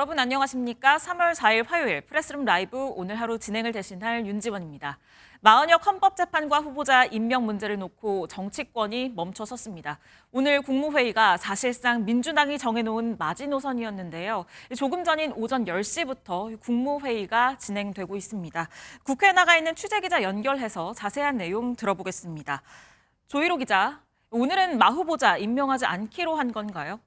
여러분 안녕하십니까? 3월 4일 화요일 프레스룸 라이브 오늘 하루 진행을 대신할 윤지원입니다. 마은혁 헌법재판관 후보자 임명 문제를 놓고 정치권이 멈춰섰습니다. 오늘 국무회의가 사실상 민주당이 정해놓은 마지노선이었는데요. 조금 전인 오전 10시부터 국무회의가 진행되고 있습니다. 국회에 나가 있는 취재기자 연결해서 자세한 내용 들어보겠습니다. 조희로 기자, 오늘은 마 후보자 임명하지 않기로 한 건가요?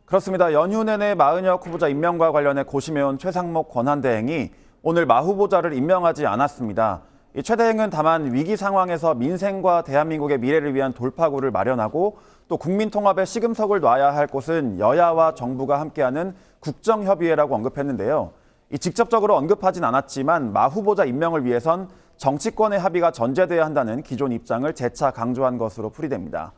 그렇습니다. 연휴 내내 마은혁 후보자 임명과 관련해 고심해온 최상목 권한대행이 오늘 마 후보자를 임명하지 않았습니다. 이 최 대행은 다만 위기 상황에서 민생과 대한민국의 미래를 위한 돌파구를 마련하고 또 국민 통합의 시금석을 놔야 할 곳은 여야와 정부가 함께하는 국정협의회라고 언급했는데요. 직접적으로 언급하진 않았지만 마 후보자 임명을 위해선 정치권의 합의가 전제돼야 한다는 기존 입장을 재차 강조한 것으로 풀이됩니다.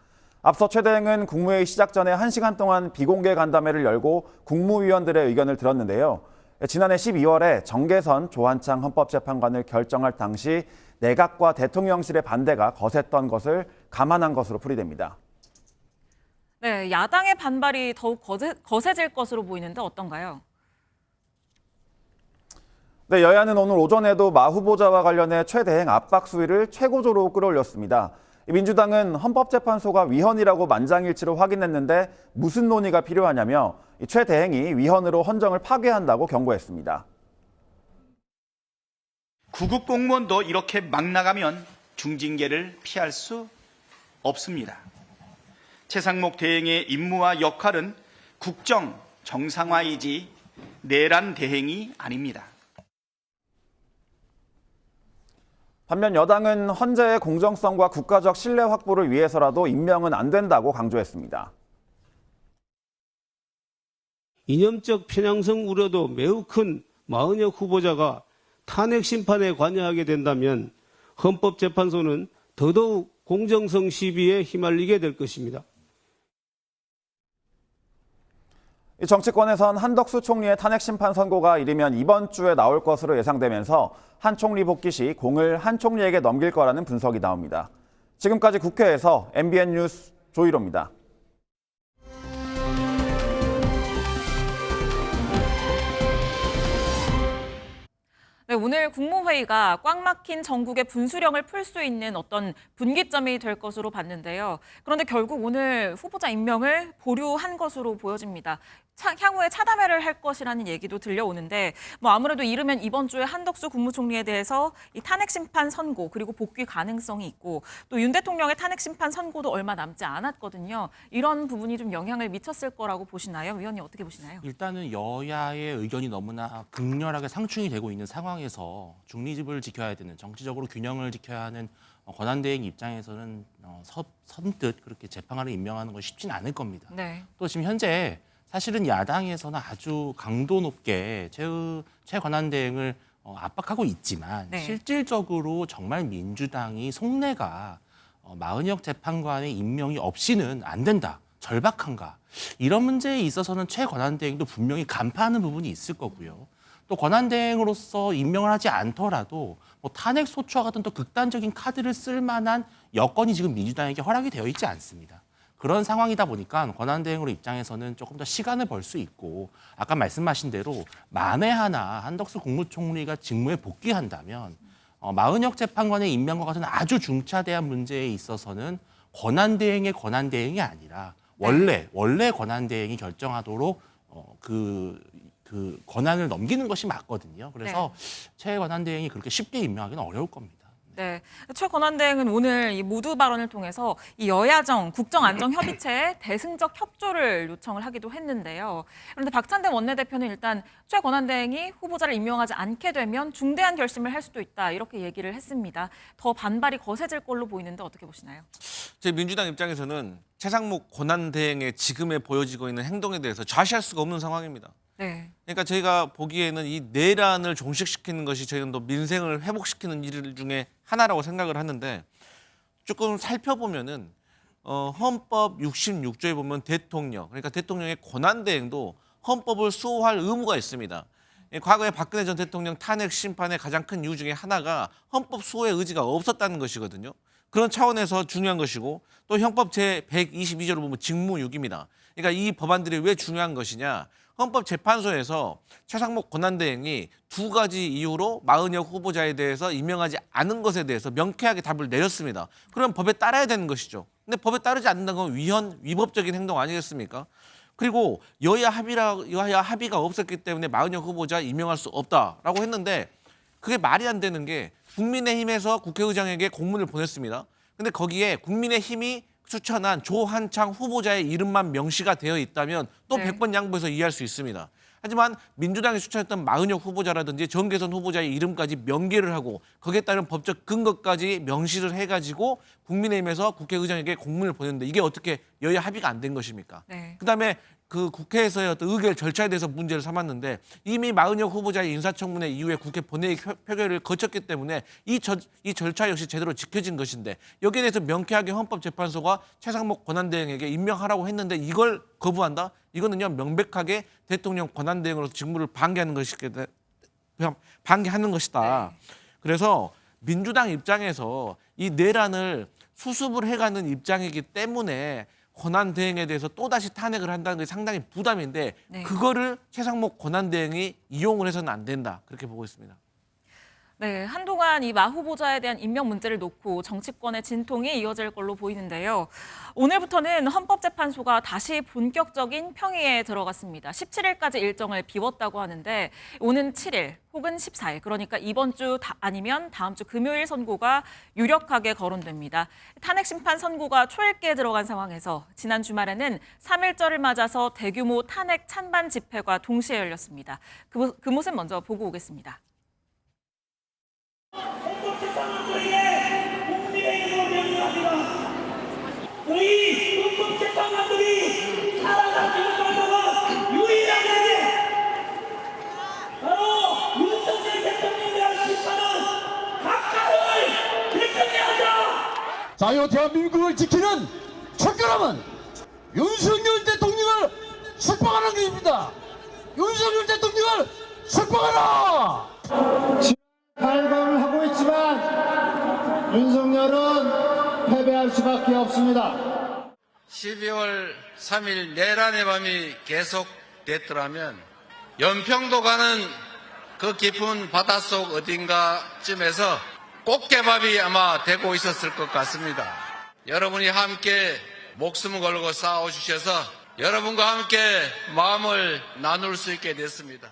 앞서 최 대행은 국무회의 시작 전에 1시간 동안 비공개 간담회를 열고 국무위원들의 의견을 들었는데요. 지난해 12월에 정계선 조한창 헌법재판관을 결정할 당시 내각과 대통령실의 반대가 거셌던 것을 감안한 것으로 풀이됩니다. 네, 야당의 반발이 더욱 거세질 것으로 보이는데 어떤가요? 네, 여야는 오늘 오전에도 마 후보자와 관련해 최 대행 압박 수위를 최고조로 끌어올렸습니다. 민주당은 헌법재판소가 위헌이라고 만장일치로 확인했는데 무슨 논의가 필요하냐며 최 대행이 위헌으로 헌정을 파괴한다고 경고했습니다. 구급 공무원도 이렇게 막 나가면 중징계를 피할 수 없습니다. 최상목 대행의 임무와 역할은 국정 정상화이지 내란 대행이 아닙니다. 반면 여당은 헌재의 공정성과 국가적 신뢰 확보를 위해서라도 임명은 안 된다고 강조했습니다. 이념적 편향성 우려도 매우 큰 마은혁 후보자가 탄핵 심판에 관여하게 된다면 헌법재판소는 더더욱 공정성 시비에 휘말리게 될 것입니다. 정치권에선 한덕수 총리의 탄핵 심판 선고가 이르면 이번 주에 나올 것으로 예상되면서 한 총리 복귀 시 공을 한 총리에게 넘길 거라는 분석이 나옵니다. 지금까지 국회에서 MBN 뉴스 조희로입니다. 네, 오늘 국무회의가 꽉 막힌 전국의 분수령을 풀 수 있는 어떤 분기점이 될 것으로 봤는데요. 그런데 결국 오늘 후보자 임명을 보류한 것으로 보여집니다. 향후에 차담회를 할 것이라는 얘기도 들려오는데 아무래도 이르면 이번 주에 한덕수 국무총리에 대해서 이 탄핵 심판 선고 그리고 복귀 가능성이 있고 또 윤 대통령의 탄핵 심판 선고도 얼마 남지 않았거든요. 이런 부분이 좀 영향을 미쳤을 거라고 보시나요? 위원님 어떻게 보시나요? 일단은 여야의 의견이 너무나 극렬하게 상충이 되고 있는 상황에서 중립을 지켜야 되는 정치적으로 균형을 지켜야 하는 권한대행 입장에서는 선뜻 그렇게 재판관을 임명하는 건 쉽지는 않을 겁니다. 네. 또 지금 현재 사실은 야당에서는 아주 강도 높게 최 권한대행을 압박하고 있지만 네. 실질적으로 정말 민주당이 속내가 마은혁 재판관의 임명이 없이는 안 된다. 절박한가. 이런 문제에 있어서는 최 권한대행도 분명히 간파하는 부분이 있을 거고요. 또 권한대행으로서 임명을 하지 않더라도 탄핵 소추와 같은 또 극단적인 카드를 쓸 만한 여건이 지금 민주당에게 허락이 되어 있지 않습니다. 그런 상황이다 보니까 권한대행으로 입장에서는 조금 더 시간을 벌 수 있고 아까 말씀하신 대로 만에 하나 한덕수 국무총리가 직무에 복귀한다면 마은혁 재판관의 임명과 같은 아주 중차대한 문제에 있어서는 권한대행이 아니라 원래 권한대행이 결정하도록 그 권한을 넘기는 것이 맞거든요. 그래서 최 권한대행이 그렇게 쉽게 임명하기는 어려울 겁니다. 네, 최 권한대행은 오늘 이 모두 발언을 통해서 이 여야정 국정안정협의체에 대승적 협조를 요청을 하기도 했는데요. 그런데 박찬대 원내대표는 일단 최 권한대행이 후보자를 임명하지 않게 되면 중대한 결심을 할 수도 있다 이렇게 얘기를 했습니다. 더 반발이 거세질 걸로 보이는데 어떻게 보시나요? 제 민주당 입장에서는 최상목 권한대행의 지금에 보여지고 있는 행동에 대해서 좌시할 수가 없는 상황입니다. 네. 그러니까 저희가 보기에는 이 내란을 종식시키는 것이 저희는 또 민생을 회복시키는 일 중에 하나라고 생각을 하는데 조금 살펴보면은 헌법 66조에 보면 대통령, 그러니까 대통령의 권한대행도 헌법을 수호할 의무가 있습니다. 과거에 박근혜 전 대통령 탄핵 심판의 가장 큰 이유 중에 하나가 헌법 수호의 의지가 없었다는 것이거든요. 그런 차원에서 중요한 것이고 또 형법 제122조를 보면 직무유기입니다. 그러니까 이 법안들이 왜 중요한 것이냐? 헌법재판소에서 최상목 권한대행이 두 가지 이유로 마흔여 후보자에 대해서 임명하지 않은 것에 대해서 명쾌하게 답을 내렸습니다. 그럼 법에 따라야 되는 것이죠. 근데 법에 따르지 않는다는 건 위법적인 행동 아니겠습니까? 그리고 여야 합의가 없었기 때문에 마흔여 후보자 임명할 수 없다라고 했는데 그게 말이 안 되는 게 국민의힘에서 국회의장에게 공문을 보냈습니다. 근데 거기에 국민의힘이 추천한 조한창 후보자의 이름만 명시가 되어 있다면 또 네. 100번 양보해서 이해할 수 있습니다. 하지만 민주당이 추천했던 마은혁 후보자라든지 정계선 후보자의 이름까지 명기를 하고 거기에 따른 법적 근거까지 명시를 해가지고 국민의힘에서 국회의장에게 공문을 보냈는데 이게 어떻게 여야 합의가 안 된 것입니까? 네. 그다음에 그 국회에서의 어떤 의결 절차에 대해서 문제를 삼았는데 이미 마은혁 후보자의 인사청문회 이후에 국회 본회의 표결을 거쳤기 때문에 이 절차 역시 제대로 지켜진 것인데 여기에 대해서 명쾌하게 헌법재판소가 최상목 권한대행에게 임명하라고 했는데 이걸 거부한다? 이거는요 명백하게 대통령 권한대행으로서 직무를 방기하는 것이다. 그래서 민주당 입장에서 이 내란을 수습을 해가는 입장이기 때문에 권한대행에 대해서 또다시 탄핵을 한다는 게 상당히 부담인데 네. 그거를 최상목 권한대행이 이용을 해서는 안 된다. 그렇게 보고 있습니다. 네, 한동안 이 마 후보자에 대한 임명 문제를 놓고 정치권의 진통이 이어질 걸로 보이는데요. 오늘부터는 헌법재판소가 다시 본격적인 평의에 들어갔습니다. 17일까지 일정을 비웠다고 하는데 오는 7일 혹은 14일, 그러니까 이번 주 아니면 다음 주 금요일 선고가 유력하게 거론됩니다. 탄핵 심판 선고가 초읽기에 들어간 상황에서 지난 주말에는 3.1절을 맞아서 대규모 탄핵 찬반 집회가 동시에 열렸습니다. 그 모습 먼저 보고 오겠습니다. 헌법재판관들에게 국민의힘으로 명령합니다. 우리 헌법재판관들이 살아갈 수 있는 방법은 유일하게 바로 윤석열 대통령에 대한 심판은 각하를 결정해야 한다. 자유 대한민국을 지키는 첫걸음은 윤석열 대통령을 석방하는 것입니다. 윤석열 대통령을 석방하라! 발광을 하고 있지만 윤석열은 패배할 수밖에 없습니다. 12월 3일 내란의 밤이 계속됐더라면 연평도 가는 그 깊은 바닷속 어딘가쯤에서 꽃게밥이 아마 되고 있었을 것 같습니다. 여러분이 함께 목숨을 걸고 싸워주셔서 여러분과 함께 마음을 나눌 수 있게 됐습니다.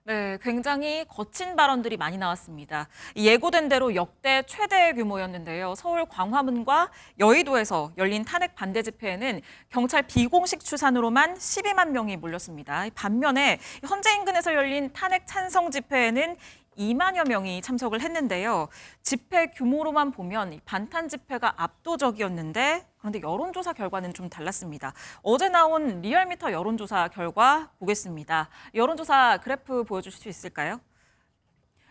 네, 굉장히 거친 발언들이 많이 나왔습니다. 예고된 대로 역대 최대 규모였는데요. 서울 광화문과 여의도에서 열린 탄핵 반대 집회에는 경찰 비공식 추산으로만 12만 명이 몰렸습니다. 반면에 헌재 인근에서 열린 탄핵 찬성 집회에는 2만여 명이 참석을 했는데요. 집회 규모로만 보면 반탄 집회가 압도적이었는데 그런데 여론조사 결과는 좀 달랐습니다. 어제 나온 리얼미터 여론조사 결과 보겠습니다. 여론조사 그래프 보여주실 수 있을까요?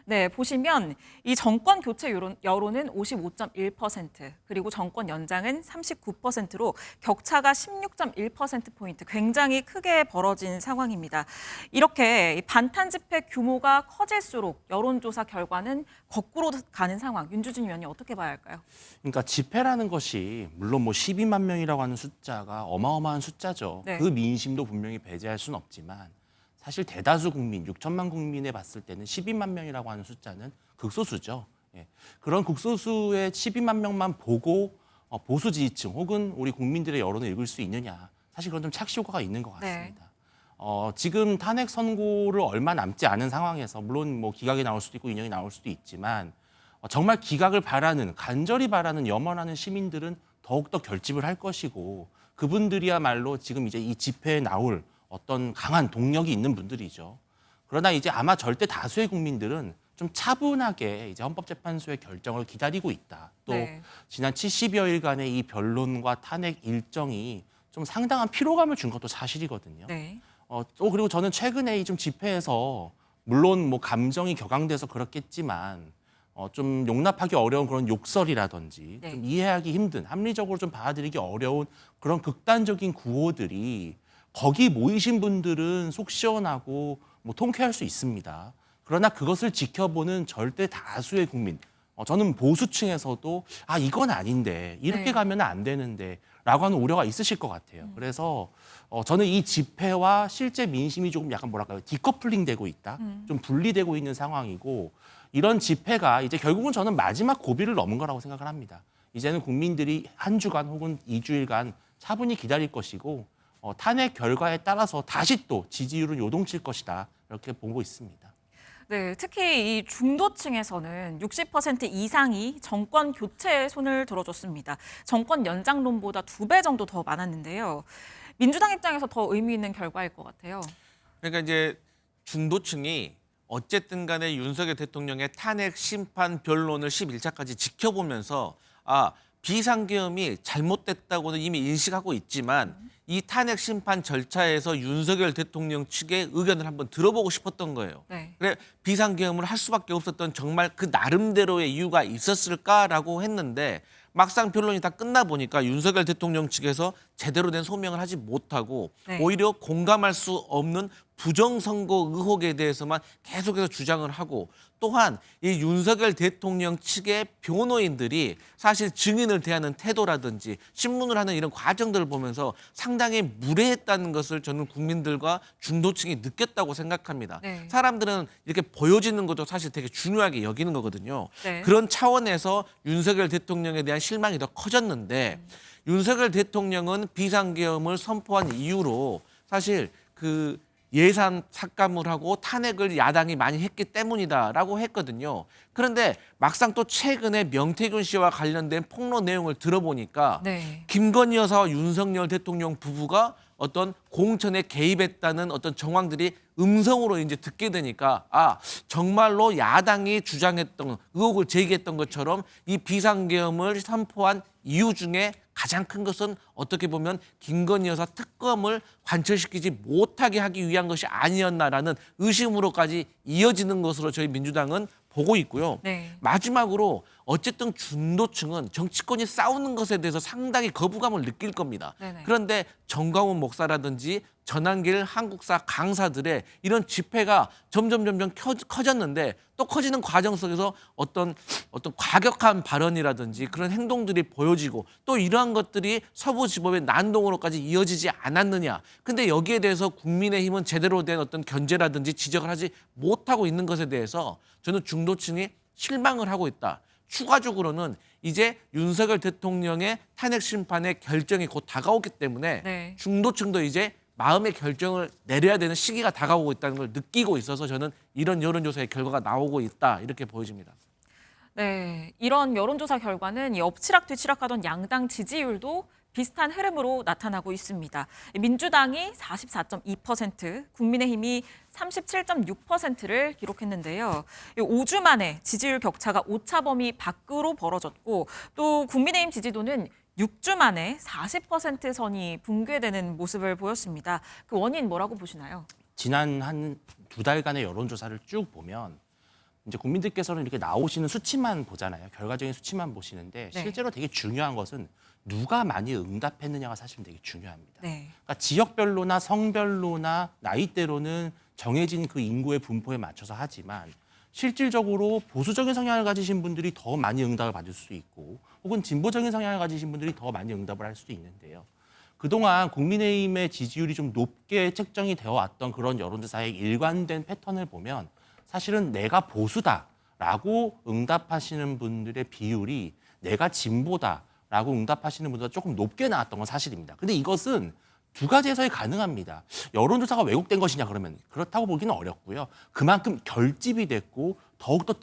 네, 보시면 이 정권 교체 여론은 55.1%, 그리고 정권 연장은 39%로 격차가 16.1%포인트, 굉장히 크게 벌어진 상황입니다. 이렇게 반탄 집회 규모가 커질수록 여론조사 결과는 거꾸로 가는 상황, 윤주준 의원이 어떻게 봐야 할까요? 그러니까 집회라는 것이 물론 뭐 12만 명이라고 하는 숫자가 어마어마한 숫자죠. 네. 그 민심도 분명히 배제할 수는 없지만 사실 대다수 국민, 6천만 국민에 봤을 때는 12만 명이라고 하는 숫자는 극소수죠. 예. 그런 극소수의 12만 명만 보고 보수 지지층 혹은 우리 국민들의 여론을 읽을 수 있느냐. 사실 그건 좀 착시효과가 있는 것 같습니다. 지금 탄핵 선고를 얼마 남지 않은 상황에서 물론 뭐 기각이 나올 수도 있고 인용이 나올 수도 있지만 정말 기각을 바라는, 간절히 바라는, 염원하는 시민들은 더욱더 결집을 할 것이고 그분들이야말로 지금 이제 이 집회에 나올 어떤 강한 동력이 있는 분들이죠. 그러나 이제 아마 절대 다수의 국민들은 좀 차분하게 이제 헌법재판소의 결정을 기다리고 있다. 또 네. 지난 70여일간의 이 변론과 탄핵 일정이 좀 상당한 피로감을 준 것도 사실이거든요. 네. 또 그리고 저는 최근에 이 좀 집회에서 물론 뭐 감정이 격앙돼서 그렇겠지만 좀 용납하기 어려운 그런 욕설이라든지 네. 좀 이해하기 힘든, 합리적으로 좀 받아들이기 어려운 그런 극단적인 구호들이 거기 모이신 분들은 속 시원하고 뭐 통쾌할 수 있습니다. 그러나 그것을 지켜보는 절대 다수의 국민, 저는 보수층에서도 이건 아닌데 이렇게 네. 가면 안 되는데 라고 하는 우려가 있으실 것 같아요. 그래서 저는 이 집회와 실제 민심이 조금 약간 뭐랄까요, 디커플링 되고 있다. 좀 분리되고 있는 상황이고, 이런 집회가 이제 결국은 저는 마지막 고비를 넘은 거라고 생각을 합니다. 이제는 국민들이 한 주간 혹은 2주일간 차분히 기다릴 것이고, 탄핵 결과에 따라서 다시 또 지지율은 요동칠 것이다. 이렇게 보고 있습니다. 네, 특히 이 중도층에서는 60% 이상이 정권 교체에 손을 들어줬습니다. 정권 연장론보다 2배 정도 더 많았는데요. 민주당 입장에서 더 의미 있는 결과일 것 같아요. 그러니까 이제 중도층이 어쨌든 간에 윤석열 대통령의 탄핵 심판 변론을 11차까지 지켜보면서 비상계엄이 잘못됐다고는 이미 인식하고 있지만 이 탄핵 심판 절차에서 윤석열 대통령 측의 의견을 한번 들어보고 싶었던 거예요. 네. 그래 비상계엄을 할 수밖에 없었던 정말 그 나름대로의 이유가 있었을까라고 했는데 막상 변론이 다 끝나 보니까 윤석열 대통령 측에서 제대로 된 소명을 하지 못하고 네. 오히려 공감할 수 없는 부정선거 의혹에 대해서만 계속해서 주장을 하고 또한 이 윤석열 대통령 측의 변호인들이 사실 증인을 대하는 태도라든지 신문을 하는 이런 과정들을 보면서 상당히 무례했다는 것을 저는 국민들과 중도층이 느꼈다고 생각합니다. 네. 사람들은 이렇게 보여지는 것도 사실 되게 중요하게 여기는 거거든요. 네. 그런 차원에서 윤석열 대통령에 대한 실망이 더 커졌는데 윤석열 대통령은 비상계엄을 선포한 이유로 사실 그 예산 삭감을 하고 탄핵을 야당이 많이 했기 때문이다라고 했거든요. 그런데 막상 또 최근에 명태균 씨와 관련된 폭로 내용을 들어보니까 네. 김건희 여사와 윤석열 대통령 부부가 어떤 공천에 개입했다는 어떤 정황들이 음성으로 이제 듣게 되니까 정말로 야당이 주장했던 의혹을 제기했던 것처럼 이 비상계엄을 선포한 이유 중에 가장 큰 것은 어떻게 보면 김건희 여사 특검을 관철시키지 못하게 하기 위한 것이 아니었나라는 의심으로까지 이어지는 것으로 저희 민주당은 보고 있고요. 네. 마지막으로 어쨌든 중도층은 정치권이 싸우는 것에 대해서 상당히 거부감을 느낄 겁니다. 네네. 그런데 정광훈 목사라든지 전한길 한국사 강사들의 이런 집회가 점점 커졌는데 또 커지는 과정 속에서 어떤 과격한 발언이라든지 그런 행동들이 보여지고 또 이러한 것들이 서부지법의 난동으로까지 이어지지 않았느냐. 근데 여기에 대해서 국민의힘은 제대로 된 어떤 견제라든지 지적을 하지 못하고 있는 것에 대해서 저는 중도층이 실망을 하고 있다. 추가적으로는 이제 윤석열 대통령의 탄핵 심판의 결정이 곧 다가오기 때문에 네. 중도층도 이제 마음의 결정을 내려야 되는 시기가 다가오고 있다는 걸 느끼고 있어서 저는 이런 여론조사의 결과가 나오고 있다 이렇게 보여집니다. 네, 이런 여론조사 결과는 이 엎치락뒤치락하던 양당 지지율도 비슷한 흐름으로 나타나고 있습니다. 민주당이 44.2%, 국민의힘이 37.6%를 기록했는데요. 5주 만에 지지율 격차가 오차 범위 밖으로 벌어졌고 또 국민의힘 지지도는 6주 만에 40% 선이 붕괴되는 모습을 보였습니다. 그 원인 뭐라고 보시나요? 지난 한 2달간의 여론조사를 쭉 보면 이제 국민들께서는 이렇게 나오시는 수치만 보잖아요. 결과적인 수치만 보시는데 네. 실제로 되게 중요한 것은 누가 많이 응답했느냐가 사실 되게 중요합니다. 네. 그러니까 지역별로나 성별로나 나이대로는 정해진 그 인구의 분포에 맞춰서 하지만 실질적으로 보수적인 성향을 가지신 분들이 더 많이 응답을 받을 수 있고 혹은 진보적인 성향을 가지신 분들이 더 많이 응답을 할 수도 있는데요. 그동안 국민의힘의 지지율이 좀 높게 책정이 되어 왔던 그런 여론조사의 일관된 패턴을 보면 사실은 내가 보수다라고 응답하시는 분들의 비율이 내가 진보다라고 응답하시는 분들보다 조금 높게 나왔던 건 사실입니다. 근데 이것은 두 가지 해석이 가능합니다. 여론조사가 왜곡된 것이냐 그러면 그렇다고 보기는 어렵고요. 그만큼 결집이 됐고 더욱더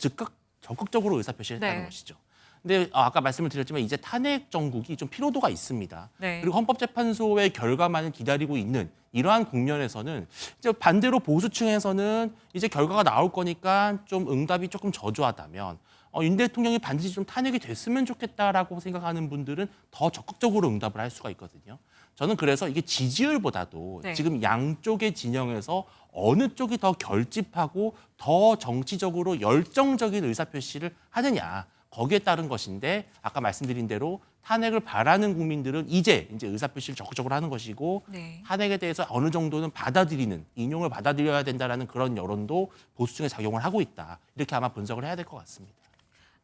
적극적으로 의사표시를 했다는 네. 것이죠. 근데 아까 말씀을 드렸지만 이제 탄핵 정국이 좀 피로도가 있습니다. 네. 그리고 헌법재판소의 결과만을 기다리고 있는 이러한 국면에서는 이제 반대로 보수층에서는 이제 결과가 나올 거니까 좀 응답이 조금 저조하다면 윤 대통령이 반드시 좀 탄핵이 됐으면 좋겠다라고 생각하는 분들은 더 적극적으로 응답을 할 수가 있거든요. 저는 그래서 이게 지지율보다도 네. 지금 양쪽의 진영에서 어느 쪽이 더 결집하고 더 정치적으로 열정적인 의사표시를 하느냐. 거기에 따른 것인데 아까 말씀드린 대로 탄핵을 바라는 국민들은 이제 의사표시를 적극적으로 하는 것이고 네. 탄핵에 대해서 어느 정도는 받아들이는 인용을 받아들여야 된다라는 그런 여론도 보수층에 작용을 하고 있다. 이렇게 아마 분석을 해야 될 것 같습니다.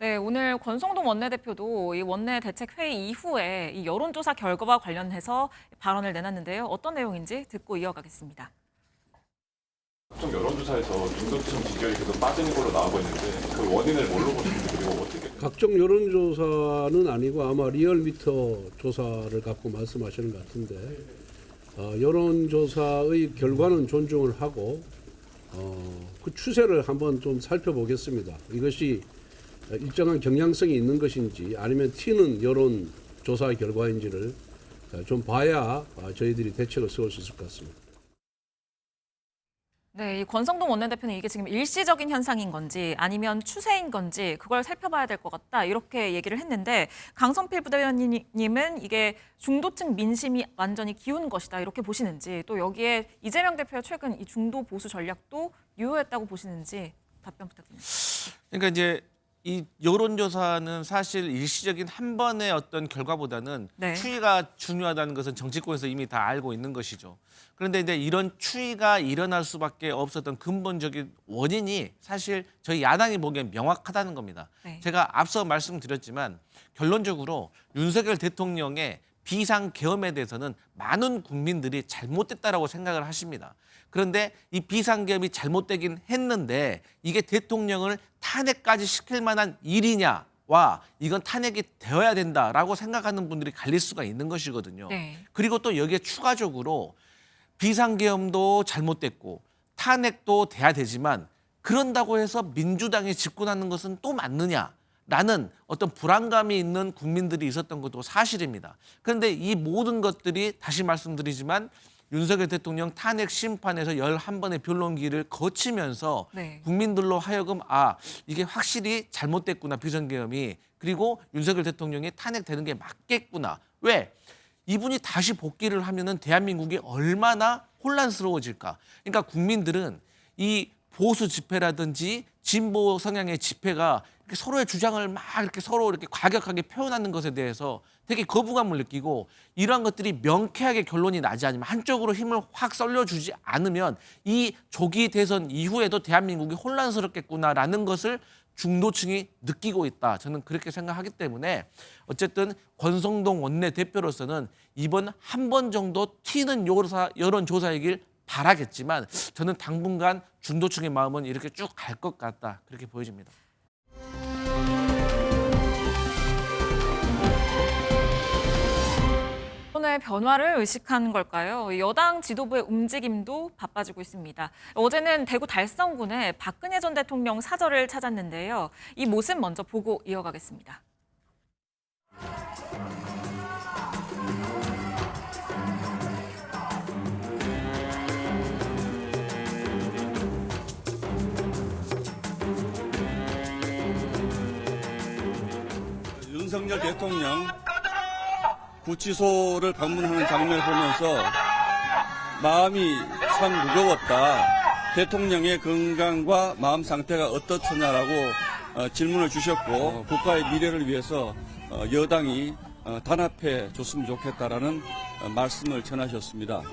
네, 오늘 권성동 원내대표도 이 원내 대책회의 이후에 이 여론조사 결과와 관련해서 발언을 내놨는데요. 어떤 내용인지 듣고 이어가겠습니다. 각종 여론조사에서 윤석열 지지율이 계속 빠지는 걸로 나오고 있는데 그 원인을 뭘로 보시는지 그리고 어떻게? 각종 여론조사는 아니고 아마 리얼미터 조사를 갖고 말씀하시는 것 같은데 여론조사의 결과는 존중을 하고 그 추세를 한번 좀 살펴보겠습니다. 이것이 일정한 경향성이 있는 것인지 아니면 튀는 여론조사 결과인지를 좀 봐야 저희들이 대책을 세울 수 있을 것 같습니다. 네, 이 권성동 원내대표는 이게 지금 일시적인 현상인 건지 아니면 추세인 건지 그걸 살펴봐야 될 것 같다 이렇게 얘기를 했는데 강성필 부대변인님은 이게 중도층 민심이 완전히 기운 것이다 이렇게 보시는지 또 여기에 이재명 대표의 최근 이 중도 보수 전략도 유효했다고 보시는지 답변 부탁드립니다. 그러니까 이제 이 여론조사는 사실 일시적인 한 번의 어떤 결과보다는 네. 추이가 중요하다는 것은 정치권에서 이미 다 알고 있는 것이죠. 그런데 이제 이런 추이가 일어날 수밖에 없었던 근본적인 원인이 사실 저희 야당이 보기엔 명확하다는 겁니다. 네. 제가 앞서 말씀드렸지만 결론적으로 윤석열 대통령의 비상계엄에 대해서는 많은 국민들이 잘못됐다라고 생각을 하십니다. 그런데 이 비상계엄이 잘못되긴 했는데 이게 대통령을 탄핵까지 시킬 만한 일이냐와 이건 탄핵이 되어야 된다라고 생각하는 분들이 갈릴 수가 있는 것이거든요. 네. 그리고 또 여기에 추가적으로 비상계엄도 잘못됐고 탄핵도 돼야 되지만 그런다고 해서 민주당이 집권하는 것은 또 맞느냐? 라는 어떤 불안감이 있는 국민들이 있었던 것도 사실입니다. 그런데 이 모든 것들이 다시 말씀드리지만 윤석열 대통령 탄핵 심판에서 11번의 변론기를 거치면서 네. 국민들로 하여금 이게 확실히 잘못됐구나 비상계엄이 그리고 윤석열 대통령이 탄핵되는 게 맞겠구나. 왜? 이분이 다시 복귀를 하면은 대한민국이 얼마나 혼란스러워질까. 그러니까 국민들은 이 보수 집회라든지 진보 성향의 집회가 이렇게 서로의 주장을 막 이렇게 서로 이렇게 과격하게 표현하는 것에 대해서 되게 거부감을 느끼고 이러한 것들이 명쾌하게 결론이 나지 않으면 한쪽으로 힘을 확 쏠려주지 않으면 이 조기 대선 이후에도 대한민국이 혼란스럽겠구나라는 것을 중도층이 느끼고 있다. 저는 그렇게 생각하기 때문에 어쨌든 권성동 원내대표로서는 이번 한 번 정도 튀는 여론조사이길 바라겠지만 저는 당분간 중도층의 마음은 이렇게 쭉 갈 것 같다. 그렇게 보여집니다. 오늘 변화를 의식한 걸까요? 여당 지도부의 움직임도 바빠지고 있습니다. 어제는 대구 달성군에 박근혜 전 대통령 사저를 찾았는데요. 이 모습 먼저 보고 이어가겠습니다. 윤석열 대통령 구치소를 방문하는 장면을 보면서 마음이 참 무거웠다. 대통령의 건강과 마음 상태가 어떻느냐라고 질문을 주셨고 국가의 미래를 위해서 여당이 단합해 줬으면 좋겠다라는 말씀을 전하셨습니다.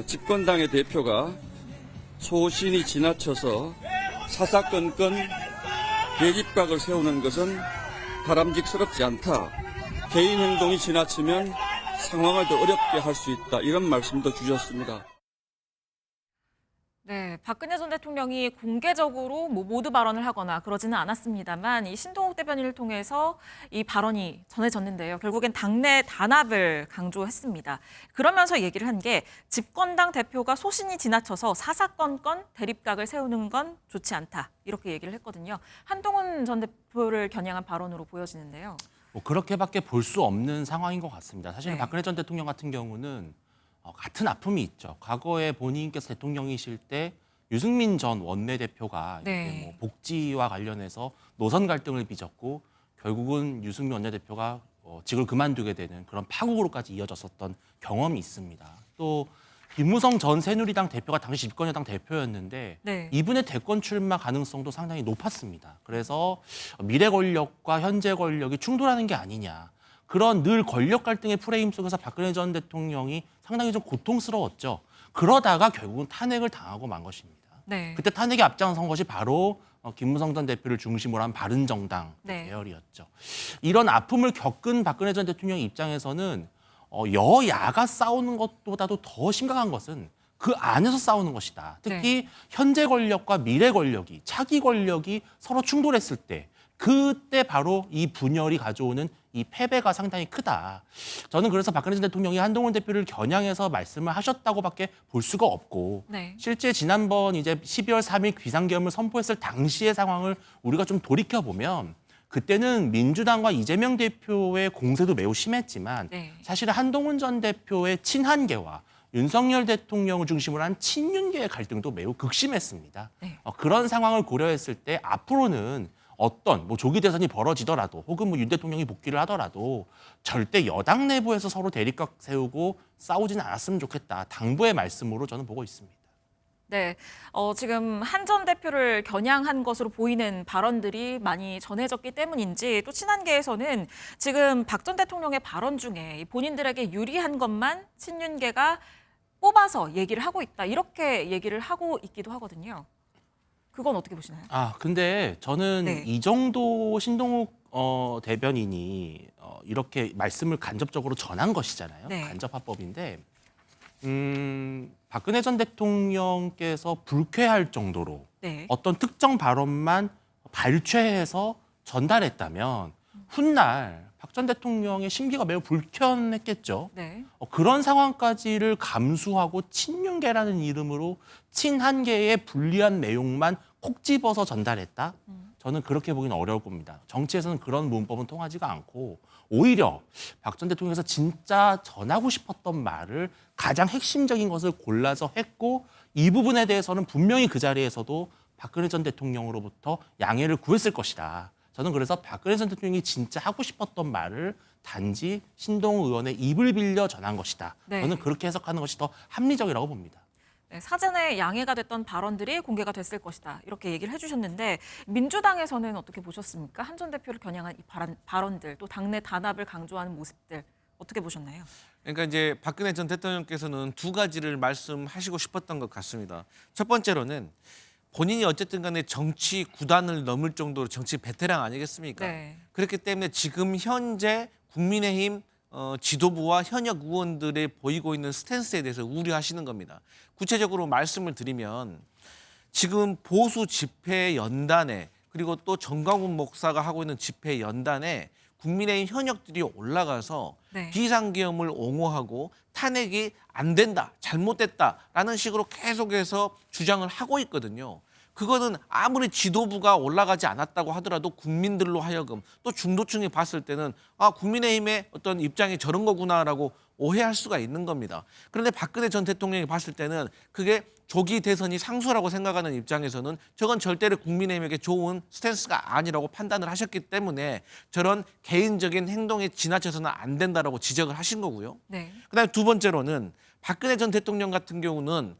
집권당의 대표가 소신이 지나쳐서 사사건건 계집각을 세우는 것은 바람직스럽지 않다. 개인 행동이 지나치면 상황을 더 어렵게 할 수 있다. 이런 말씀도 주셨습니다. 네, 박근혜 전 대통령이 공개적으로 모두 발언을 하거나 그러지는 않았습니다만 이 신동욱 대변인을 통해서 이 발언이 전해졌는데요. 결국엔 당내 단합을 강조했습니다. 그러면서 얘기를 한 게 집권당 대표가 소신이 지나쳐서 사사건건 대립각을 세우는 건 좋지 않다. 이렇게 얘기를 했거든요. 한동훈 전 대표를 겨냥한 발언으로 보여지는데요. 뭐 그렇게밖에 볼 수 없는 상황인 것 같습니다. 사실 네. 박근혜 전 대통령 같은 경우는 같은 아픔이 있죠. 과거에 본인께서 대통령이실 때 유승민 전 원내대표가 네. 이렇게 뭐 복지와 관련해서 노선 갈등을 빚었고 결국은 유승민 원내대표가 직을 그만두게 되는 그런 파국으로까지 이어졌었던 경험이 있습니다. 또 김무성 전 새누리당 대표가 당시 집권여당 대표였는데 네. 이분의 대권 출마 가능성도 상당히 높았습니다. 그래서 미래 권력과 현재 권력이 충돌하는 게 아니냐. 그런 늘 권력 갈등의 프레임 속에서 박근혜 전 대통령이 상당히 좀 고통스러웠죠. 그러다가 결국은 탄핵을 당하고 만 것입니다. 네. 그때 탄핵에 앞장선 것이 바로 김무성 전 대표를 중심으로 한 바른정당 네. 계열이었죠. 이런 아픔을 겪은 박근혜 전 대통령 입장에서는 여야가 싸우는 것보다도 더 심각한 것은 그 안에서 싸우는 것이다. 특히 현재 권력과 미래 권력이, 차기 권력이 서로 충돌했을 때 그때 바로 이 분열이 가져오는 이 패배가 상당히 크다. 저는 그래서 박근혜 전 대통령이 한동훈 대표를 겨냥해서 말씀을 하셨다고밖에 볼 수가 없고 네. 실제 지난번 이제 12월 3일 비상계엄을 선포했을 당시의 상황을 우리가 좀 돌이켜 보면 그때는 민주당과 이재명 대표의 공세도 매우 심했지만 네. 사실 한동훈 전 대표의 친한계와 윤석열 대통령을 중심으로 한 친윤계의 갈등도 매우 극심했습니다. 네. 그런 상황을 고려했을 때 앞으로는 어떤 조기 대선이 벌어지더라도 혹은 윤 대통령이 복귀를 하더라도 절대 여당 내부에서 서로 대립각 세우고 싸우지는 않았으면 좋겠다. 당부의 말씀으로 저는 보고 있습니다. 네, 지금 한 전 대표를 겨냥한 것으로 보이는 발언들이 많이 전해졌기 때문인지 또 친한계에서는 지금 박 전 대통령의 발언 중에 본인들에게 유리한 것만 친윤계가 뽑아서 얘기를 하고 있다. 이렇게 얘기를 하고 있기도 하거든요. 그건 어떻게 보시나요? 근데 저는 네. 이 정도 신동욱 대변인이 이렇게 말씀을 간접적으로 전한 것이잖아요. 네. 간접화법인데 박근혜 전 대통령께서 불쾌할 정도로 네. 어떤 특정 발언만 발췌해서 전달했다면 훗날 박 전 대통령의 심기가 매우 불편했겠죠. 네. 그런 상황까지를 감수하고 친윤계라는 이름으로 친한계의 불리한 내용만 콕 집어서 전달했다? 저는 그렇게 보기는 어려울 겁니다. 정치에서는 그런 문법은 통하지가 않고 오히려 박 전 대통령께서 진짜 전하고 싶었던 말을 가장 핵심적인 것을 골라서 했고 이 부분에 대해서는 분명히 그 자리에서도 박근혜 전 대통령으로부터 양해를 구했을 것이다. 저는 그래서 박근혜 전 대통령이 진짜 하고 싶었던 말을 단지 신동욱 의원의 입을 빌려 전한 것이다. 네. 저는 그렇게 해석하는 것이 더 합리적이라고 봅니다. 네, 사전에 양해가 됐던 발언들이 공개가 됐을 것이다. 이렇게 얘기를 해주셨는데 민주당에서는 어떻게 보셨습니까? 한 전 대표를 겨냥한 이 발언들, 또 당내 단합을 강조하는 모습들 어떻게 보셨나요? 그러니까 이제 박근혜 전 대통령께서는 두 가지를 말씀하시고 싶었던 것 같습니다. 첫 번째로는 본인이 어쨌든 간에 정치 구단을 넘을 정도로 정치 베테랑 아니겠습니까? 네. 그렇기 때문에 지금 현재 국민의힘 지도부와 현역 의원들의 보이고 있는 스탠스에 대해서 우려하시는 겁니다. 구체적으로 말씀을 드리면 지금 보수 집회 연단에 그리고 또 정광훈 목사가 하고 있는 집회 연단에 국민의힘 현역들이 올라가서 네. 비상계엄을 옹호하고 탄핵이 안 된다, 잘못됐다라는 식으로 계속해서 주장을 하고 있거든요. 그거는 아무리 지도부가 올라가지 않았다고 하더라도 국민들로 하여금 또 중도층이 봤을 때는 국민의힘의 어떤 입장이 저런 거구나라고 오해할 수가 있는 겁니다. 그런데 박근혜 전 대통령이 봤을 때는 그게 조기 대선이 상수라고 생각하는 입장에서는 저건 절대로 국민의힘에게 좋은 스탠스가 아니라고 판단을 하셨기 때문에 저런 개인적인 행동에 지나쳐서는 안 된다라고 지적을 하신 거고요. 네. 그다음에 두 번째로는 박근혜 전 대통령 같은 경우는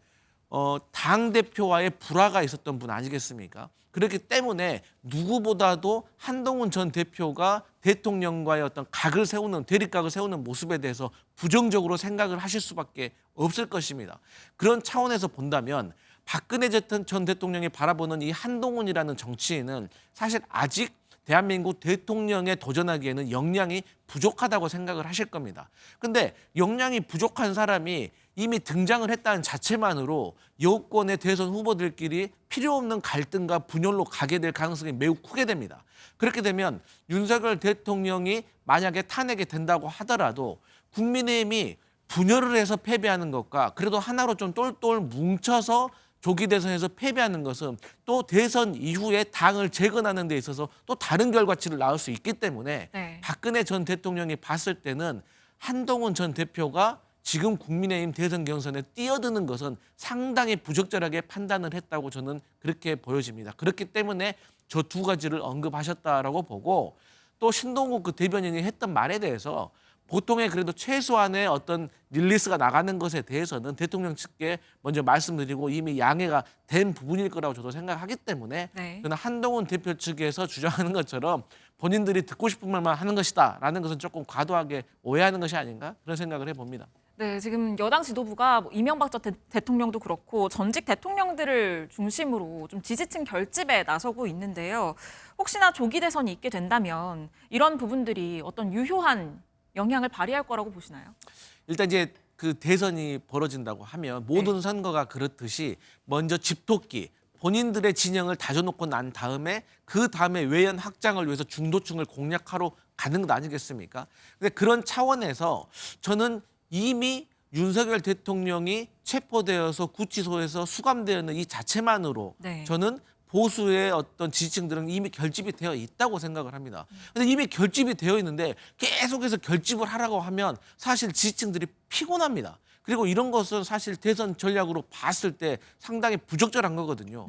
당대표와의 불화가 있었던 분 아니겠습니까? 그렇기 때문에 누구보다도 한동훈 전 대표가 대통령과의 어떤 각을 세우는, 대립각을 세우는 모습에 대해서 부정적으로 생각을 하실 수밖에 없을 것입니다. 그런 차원에서 본다면 박근혜 전 대통령이 바라보는 이 한동훈이라는 정치인은 사실 아직 대한민국 대통령에 도전하기에는 역량이 부족하다고 생각을 하실 겁니다. 근데 역량이 부족한 사람이 이미 등장을 했다는 자체만으로 여권의 대선 후보들끼리 필요 없는 갈등과 분열로 가게 될 가능성이 매우 크게 됩니다. 그렇게 되면 윤석열 대통령이 만약에 탄핵이 된다고 하더라도 국민의힘이 분열을 해서 패배하는 것과 그래도 하나로 좀 똘똘 뭉쳐서 조기 대선에서 패배하는 것은 또 대선 이후에 당을 재건하는 데 있어서 또 다른 결과치를 낳을 수 있기 때문에 네. 박근혜 전 대통령이 봤을 때는 한동훈 전 대표가 지금 국민의힘 대선 경선에 뛰어드는 것은 상당히 부적절하게 판단을 했다고 저는 그렇게 보여집니다. 그렇기 때문에 저 두 가지를 언급하셨다라고 보고 또 신동욱 그 대변인이 했던 말에 대해서 보통의 그래도 최소한의 어떤 릴리스가 나가는 것에 대해서는 대통령 측께 먼저 말씀드리고 이미 양해가 된 부분일 거라고 저도 생각하기 때문에 네. 저는 한동훈 대표 측에서 주장하는 것처럼 본인들이 듣고 싶은 말만 하는 것이다라는 것은 조금 과도하게 오해하는 것이 아닌가 그런 생각을 해봅니다. 네, 지금 여당 지도부가 뭐 이명박 전 대통령도 그렇고 전직 대통령들을 중심으로 좀 지지층 결집에 나서고 있는데요. 혹시나 조기 대선이 있게 된다면 이런 부분들이 어떤 유효한 영향을 발휘할 거라고 보시나요? 일단 이제 그 대선이 벌어진다고 하면 모든 선거가 그렇듯이 먼저 집토끼, 본인들의 진영을 다져놓고 난 다음에 그 다음에 외연 확장을 위해서 중도층을 공략하러 가는 것 아니겠습니까? 근데 그런 차원에서 저는 이미 윤석열 대통령이 체포되어서 구치소에서 수감되어 있는 이 자체만으로 네. 저는 보수의 어떤 지지층들은 이미 결집이 되어 있다고 생각을 합니다. 근데 이미 결집이 되어 있는데 계속해서 결집을 하라고 하면 사실 지지층들이 피곤합니다. 그리고 이런 것은 사실 대선 전략으로 봤을 때 상당히 부적절한 거거든요.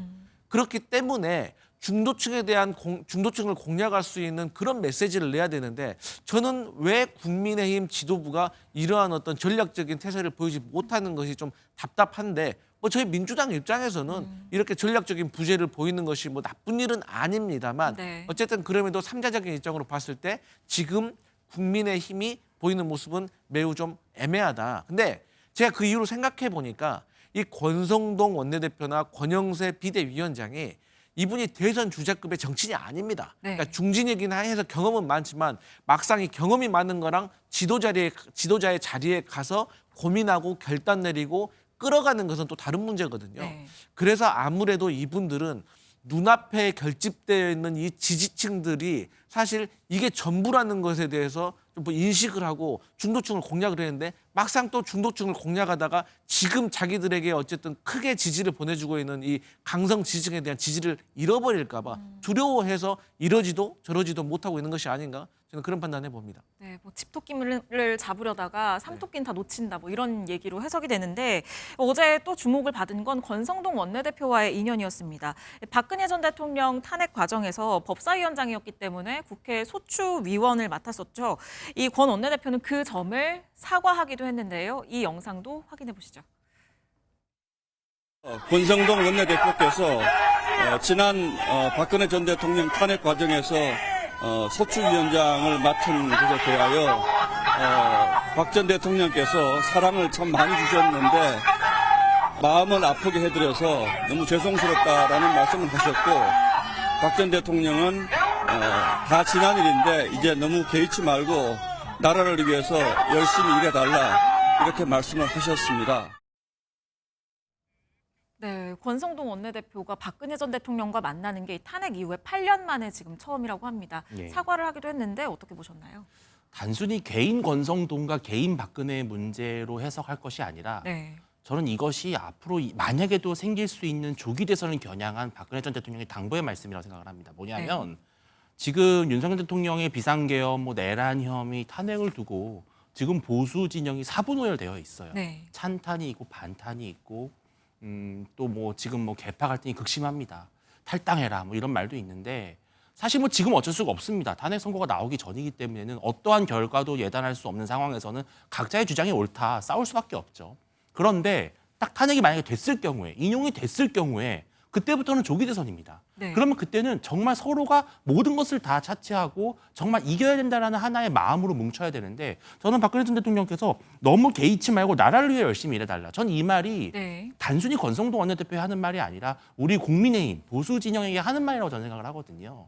그렇기 때문에 중도층에 대한 중도층을 공략할 수 있는 그런 메시지를 내야 되는데 저는 왜 국민의힘 지도부가 이러한 어떤 전략적인 태세를 보이지 못하는 것이 좀 답답한데 뭐 저희 민주당 입장에서는 이렇게 전략적인 부재를 보이는 것이 뭐 나쁜 일은 아닙니다만 네. 어쨌든 그럼에도 삼자적인 입장으로 봤을 때 지금 국민의힘이 보이는 모습은 매우 좀 애매하다. 근데 제가 그 이유로 생각해 보니까 이 권성동 원내대표나 권영세 비대위원장이 이분이 대선 주자급의 정치인이 아닙니다. 네. 그러니까 중진이긴 해서 경험은 많지만 막상 이 경험이 많은 거랑 지도자의 자리에 가서 고민하고 결단 내리고 끌어가는 것은 또 다른 문제거든요. 네. 그래서 아무래도 이분들은 눈앞에 결집되어 있는 이 지지층들이 사실 이게 전부라는 것에 대해서 좀 인식을 하고 중도층을 공략을 했는데 막상 또 중도층을 공략하다가 지금 자기들에게 어쨌든 크게 지지를 보내주고 있는 이 강성 지지층에 대한 지지를 잃어버릴까 봐 두려워해서 이러지도 저러지도 못하고 있는 것이 아닌가 저는 그런 판단해 봅니다. 네, 뭐 집토끼를 잡으려다가 삼토끼는 다 놓친다 뭐 이런 얘기로 해석이 되는데 어제 또 주목을 받은 건 권성동 원내대표와의 인연이었습니다. 박근혜 전 대통령 탄핵 과정에서 법사위원장이었기 때문에 국회 소추위원을 맡았었죠. 이 권 원내대표는 그 점을 사과하기도 했는데요. 이 영상도 확인해 보시죠. 권성동 원내대표께서 지난 박근혜 전 대통령 탄핵 과정에서 소추위원장을 맡은 것에 대하여 박 전 대통령께서 사랑을 참 많이 주셨는데 마음을 아프게 해드려서 너무 죄송스럽다라는 말씀을 하셨고 박 전 대통령은 다 지난 일인데 이제 너무 개의치 말고 나라를 위해서 열심히 일해달라 이렇게 말씀을 하셨습니다. 네, 권성동 원내대표가 박근혜 전 대통령과 만나는 게 탄핵 이후에 8년 만에 지금 처음이라고 합니다. 예. 사과를 하기도 했는데 어떻게 보셨나요? 단순히 개인 권성동과 개인 박근혜의 문제로 해석할 것이 아니라 네. 저는 이것이 앞으로 만약에도 생길 수 있는 조기 대선을 겨냥한 박근혜 전 대통령의 당부의 말씀이라고 생각을 합니다. 뭐냐면 지금 윤석열 대통령의 비상계엄, 내란 혐의, 탄핵을 두고 지금 보수 진영이 사분오열되어 있어요. 네. 찬탄이 있고 반탄이 있고 또 뭐 지금 뭐 개파 갈등이 극심합니다. 탈당해라 뭐 이런 말도 있는데 사실 뭐 지금 어쩔 수가 없습니다. 탄핵 선고가 나오기 전이기 때문에는 어떠한 결과도 예단할 수 없는 상황에서는 각자의 주장이 옳다 싸울 수밖에 없죠. 그런데 딱 탄핵이 만약에 됐을 경우에 인용이 됐을 경우에 그때부터는 조기 대선입니다. 네. 그러면 그때는 정말 서로가 모든 것을 다 차치하고 정말 이겨야 된다라는 하나의 마음으로 뭉쳐야 되는데 저는 박근혜 전 대통령께서 너무 개의치 말고 나라를 위해 열심히 일해달라. 전 이 말이 네. 단순히 권성동 원내대표에 하는 말이 아니라 우리 국민의힘 보수 진영에게 하는 말이라고 저는 생각을 하거든요.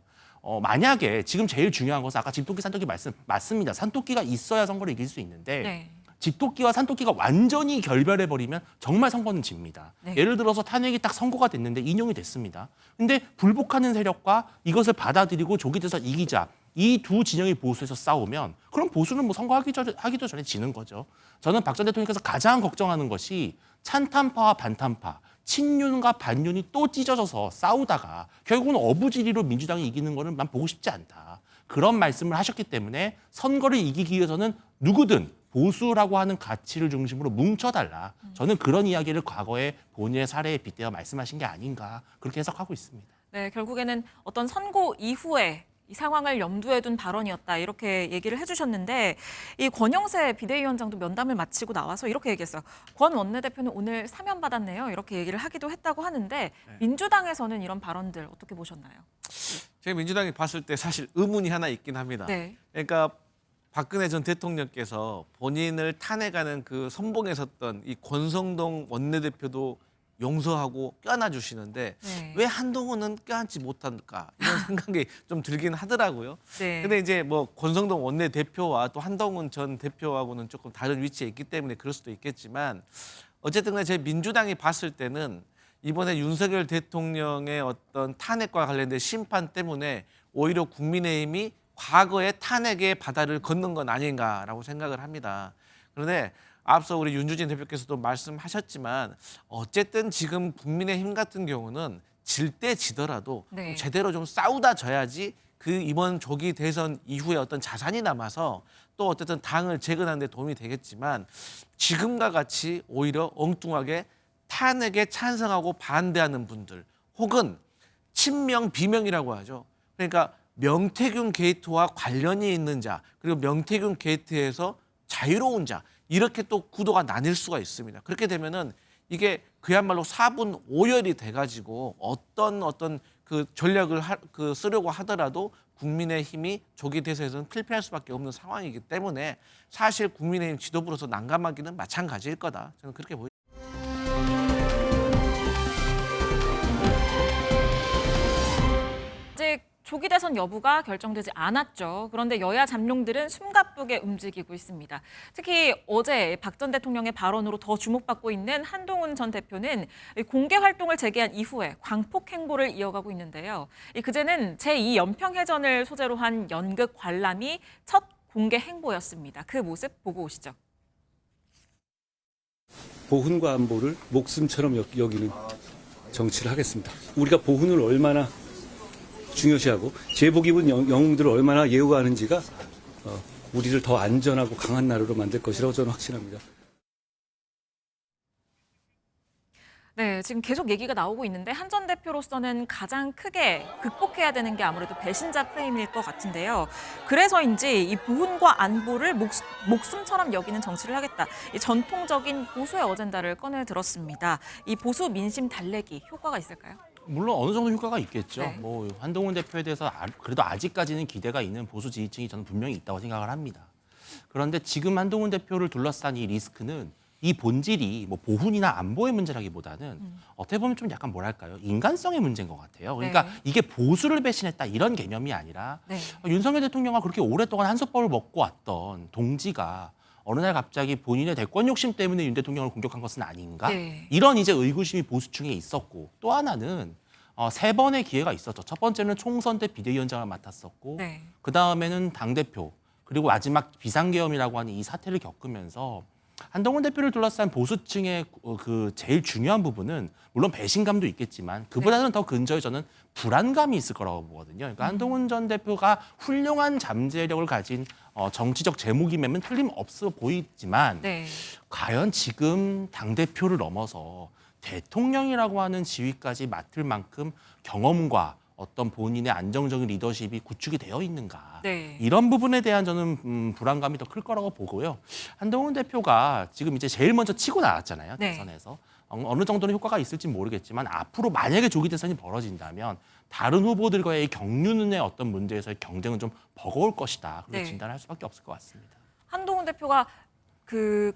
만약에 지금 제일 중요한 것은 아까 집토끼 산토끼 말씀 맞습니다. 산토끼가 있어야 선거를 이길 수 있는데 네. 집토끼와 산토끼가 완전히 결별해버리면 정말 선거는 집니다. 네. 예를 들어서 탄핵이 딱 선고가 됐는데 인용이 됐습니다. 근데 불복하는 세력과 이것을 받아들이고 조기 대선 이기자 이 두 진영이 보수에서 싸우면 그럼 보수는 뭐 선거하기도 전에 지는 거죠. 저는 박 전 대통령께서 가장 걱정하는 것이 찬탄파와 반탄파, 친윤과 반윤이 또 찢어져서 싸우다가 결국은 어부지리로 민주당이 이기는 거는 난 보고 싶지 않다. 그런 말씀을 하셨기 때문에 선거를 이기기 위해서는 누구든 보수라고 하는 가치를 중심으로 뭉쳐달라. 저는 그런 이야기를 과거에 본인의 사례에 빗대어 말씀하신 게 아닌가 그렇게 해석하고 있습니다. 네, 결국에는 어떤 선고 이후에 이 상황을 염두에 둔 발언이었다 이렇게 얘기를 해주셨는데 이 권영세 비대위원장도 면담을 마치고 나와서 이렇게 얘기했어요. 권 원내대표는 오늘 사면 받았네요. 이렇게 얘기를 하기도 했다고 하는데 민주당에서는 이런 발언들 어떻게 보셨나요? 제가 민주당이 봤을 때 사실 의문이 하나 있긴 합니다. 네. 그러니까 박근혜 전 대통령께서 본인을 탄핵하는 그 선봉에 섰던 이 권성동 원내대표도 용서하고 껴안아 주시는데 네. 왜 한동훈은 껴안지 못할까 이런 생각이 좀 들긴 하더라고요. 네. 근데 이제 뭐 권성동 원내대표와 또 한동훈 전 대표하고는 조금 다른 위치에 있기 때문에 그럴 수도 있겠지만 어쨌든 간에 제 민주당이 봤을 때는 이번에 윤석열 대통령의 어떤 탄핵과 관련된 심판 때문에 오히려 국민의힘이 과거의 탄핵의 바다를 걷는 건 아닌가라고 생각을 합니다. 그런데 앞서 우리 윤주진 대표께서도 말씀하셨지만 어쨌든 지금 국민의힘 같은 경우는 질 때 지더라도 네. 제대로 좀 싸우다 져야지 그 이번 조기 대선 이후에 어떤 자산이 남아서 또 어쨌든 당을 재건하는 데 도움이 되겠지만 지금과 같이 오히려 엉뚱하게 탄핵에 찬성하고 반대하는 분들 혹은 친명 비명이라고 하죠. 그러니까 명태균 게이트와 관련이 있는 자 그리고 명태균 게이트에서 자유로운 자 이렇게 또 구도가 나뉠 수가 있습니다. 그렇게 되면은 이게 그야말로 4분 5열이 돼가지고 어떤 그 전략을 쓰려고 하더라도 국민의힘이 조기 대선에서는 필패할 수밖에 없는 상황이기 때문에 사실 국민의힘 지도부로서 난감하기는 마찬가지일 거다. 저는 그렇게 보입니다. 아직 조기 대선 여부가 결정되지 않았죠. 그런데 여야 잠룡들은 숨가쁘게 움직이고 있습니다. 특히 어제 박 전 대통령의 발언으로 더 주목받고 있는 한동훈 전 대표는 공개 활동을 재개한 이후에 광폭 행보를 이어가고 있는데요. 그제는 제2연평해전을 소재로 한 연극 관람이 첫 공개 행보였습니다. 그 모습 보고 오시죠. 보훈과 안보를 목숨처럼 여기는 정치를 하겠습니다. 우리가 보훈을 얼마나 중요시하고 제복 입은 영웅들을 얼마나 예우하는지가 우리를 더 안전하고 강한 나라로 만들 것이라고 저는 확신합니다. 네, 지금 계속 얘기가 나오고 있는데 한 전 대표로서는 가장 크게 극복해야 되는 게 아무래도 배신자 프레임일 것 같은데요. 그래서인지 이 보훈과 안보를 목숨처럼 여기는 정치를 하겠다. 이 전통적인 보수의 어젠다를 꺼내 들었습니다. 이 보수 민심 달래기 효과가 있을까요? 물론 어느 정도 효과가 있겠죠. 네. 뭐 한동훈 대표에 대해서 그래도 아직까지는 기대가 있는 보수 지지층이 저는 분명히 있다고 생각을 합니다. 그런데 지금 한동훈 대표를 둘러싼 이 리스크는 이 본질이 뭐 보훈이나 안보의 문제라기보다는 어떻게 보면 좀 약간 뭐랄까요? 인간성의 문제인 것 같아요. 그러니까 네. 이게 보수를 배신했다 이런 개념이 아니라 네. 윤석열 대통령과 그렇게 오랫동안 한솥밥을 먹고 왔던 동지가 어느 날 갑자기 본인의 대권 욕심 때문에 윤 대통령을 공격한 것은 아닌가? 네. 이런 이제 의구심이 보수층에 있었고 또 하나는 3번의 기회가 있었죠. 첫 번째는 총선 때 비대위원장을 맡았었고 네. 그다음에는 당대표 그리고 마지막 비상계엄이라고 하는 이 사태를 겪으면서 한동훈 대표를 둘러싼 보수층의 그 제일 중요한 부분은 물론 배신감도 있겠지만 그보다는 더 근저히 저는 불안감이 있을 거라고 보거든요. 그러니까 한동훈 전 대표가 훌륭한 잠재력을 가진 정치적 제목이면 틀림없어 보이지만 네. 과연 지금 당대표를 넘어서 대통령이라고 하는 지위까지 맡을 만큼 경험과 어떤 본인의 안정적인 리더십이 구축이 되어 있는가. 네. 이런 부분에 대한 저는 불안감이 더 클 거라고 보고요. 한동훈 대표가 지금 이제 제일 먼저 치고 나왔잖아요. 네. 대선에서. 어느 정도는 효과가 있을지 모르겠지만 앞으로 만약에 조기 대선이 벌어진다면 다른 후보들과의 경륜의 어떤 문제에서의 경쟁은 좀 버거울 것이다. 그렇게 네. 진단할 수밖에 없을 것 같습니다. 한동훈 대표가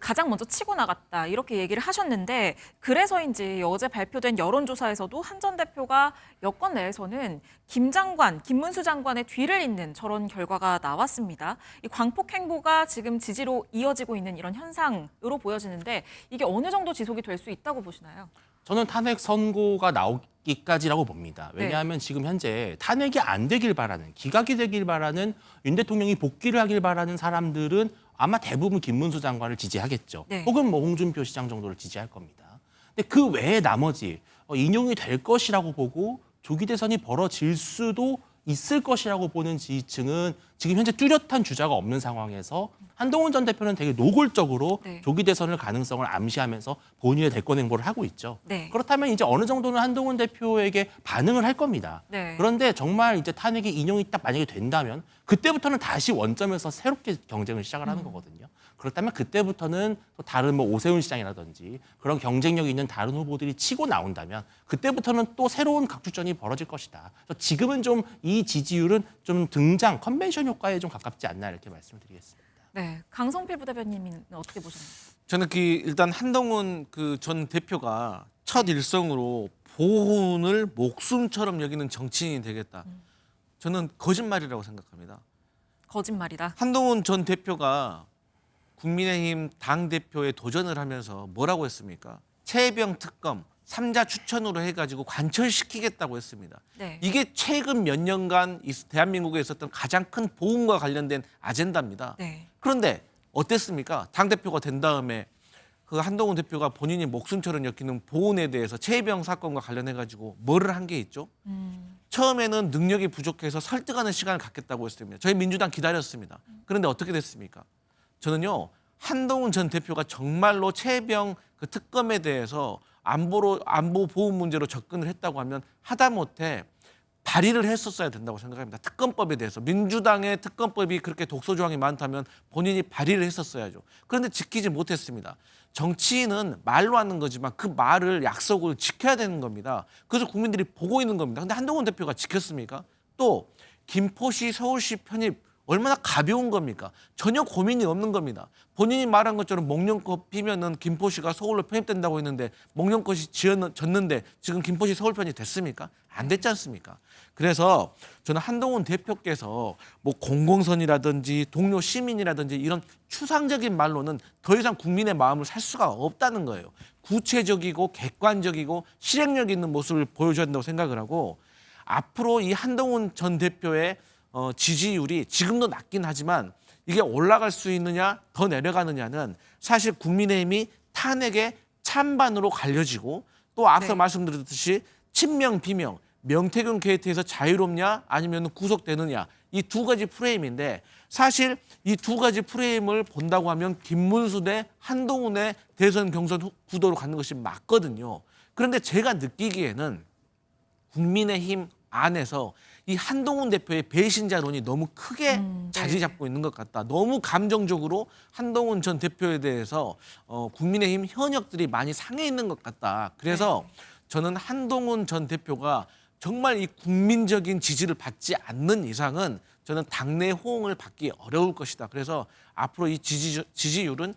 가장 먼저 치고 나갔다 이렇게 얘기를 하셨는데 그래서인지 어제 발표된 여론조사에서도 한 전 대표가 여권 내에서는 김문수 장관의 뒤를 잇는 저런 결과가 나왔습니다. 이 광폭 행보가 지금 지지로 이어지고 있는 이런 현상으로 보여지는데 이게 어느 정도 지속이 될 수 있다고 보시나요? 저는 탄핵 선고가 나오기까지라고 봅니다. 왜냐하면 지금 현재 탄핵이 안 되길 바라는, 기각이 되길 바라는 윤 대통령이 복귀를 하길 바라는 사람들은 아마 대부분 김문수 장관을 지지하겠죠. 네. 혹은 뭐 홍준표 시장 정도를 지지할 겁니다. 근데 그 외에 나머지 인용이 될 것이라고 보고 조기 대선이 벌어질 수도 있을 것이라고 보는 지지층은 지금 현재 뚜렷한 주자가 없는 상황에서 한동훈 전 대표는 되게 노골적으로 네. 조기 대선을 가능성을 암시하면서 본인의 대권 행보를 하고 있죠. 네. 그렇다면 이제 어느 정도는 한동훈 대표에게 반응을 할 겁니다. 네. 그런데 정말 이제 탄핵이 인용이 딱 만약에 된다면 그때부터는 다시 원점에서 새롭게 경쟁을 시작을 하는 거거든요. 그렇다면 그때부터는 또 다른 뭐 오세훈 시장이라든지 그런 경쟁력 있는 다른 후보들이 치고 나온다면 그때부터는 또 새로운 각축전이 벌어질 것이다. 그래서 지금은 좀 이 지지율은 좀 등장 컨벤션 효과에 좀 가깝지 않나 이렇게 말씀을 드리겠습니다. 네, 강성필 부대변인님은 어떻게 보셨나요? 저는 일단 한동훈 전 대표가 첫 일성으로 보훈을 목숨처럼 여기는 정치인이 되겠다. 저는 거짓말이라고 생각합니다. 거짓말이다. 한동훈 전 대표가 국민의힘 당대표에 도전을 하면서 뭐라고 했습니까? 최혜병 특검 3자 추천으로 해가지고 관철시키겠다고 했습니다. 네. 이게 최근 몇 년간 대한민국에 있었던 가장 큰 보훈과 관련된 아젠다입니다. 네. 그런데 어땠습니까? 당대표가 된 다음에 그 한동훈 대표가 본인이 목숨처럼 여기는 보훈에 대해서 최혜병 사건과 관련해가지고 뭐를 한 게 있죠? 처음에는 능력이 부족해서 설득하는 시간을 갖겠다고 했습니다. 저희 민주당 기다렸습니다. 그런데 어떻게 됐습니까? 저는요, 한동훈 전 대표가 정말로 최혜병 그 특검에 대해서 안보 보훈 문제로 접근을 했다고 하면 하다못해 발의를 했었어야 된다고 생각합니다. 특검법에 대해서. 민주당의 특검법이 그렇게 독소 조항이 많다면 본인이 발의를 했었어야죠. 그런데 지키지 못했습니다. 정치인은 말로 하는 거지만 그 말을 약속을 지켜야 되는 겁니다. 그래서 국민들이 보고 있는 겁니다. 근데 한동훈 대표가 지켰습니까? 또 김포시 서울시 편입 얼마나 가벼운 겁니까? 전혀 고민이 없는 겁니다. 본인이 말한 것처럼 목련꽃 피면은 김포시가 서울로 편입된다고 했는데 목련꽃이 졌는데 지금 김포시 서울 편이 됐습니까? 안 됐지 않습니까? 그래서 저는 한동훈 대표께서 뭐 공공선이라든지 동료 시민이라든지 이런 추상적인 말로는 더 이상 국민의 마음을 살 수가 없다는 거예요. 구체적이고 객관적이고 실행력 있는 모습을 보여줘야 된다고 생각을 하고 앞으로 이 한동훈 전 대표의 지지율이 지금도 낮긴 하지만 이게 올라갈 수 있느냐 더 내려가느냐는 사실 국민의힘이 탄핵의 찬반으로 갈려지고 또 앞서 말씀드렸듯이 친명 비명 명태균 게이트에서 자유롭냐 아니면 구속되느냐 이 두 가지 프레임인데 사실 이 두 가지 프레임을 본다고 하면 김문수 대 한동훈의 대선 경선 구도로 가는 것이 맞거든요. 그런데 제가 느끼기에는 국민의힘 안에서 이 한동훈 대표의 배신자론이 너무 크게 자리 잡고 있는 것 같다. 너무 감정적으로 한동훈 전 대표에 대해서 국민의힘 현역들이 많이 상해 있는 것 같다. 그래서 저는 한동훈 전 대표가 정말 이 국민적인 지지를 받지 않는 이상은 저는 당내 호응을 받기 어려울 것이다. 그래서 앞으로 이 지지율은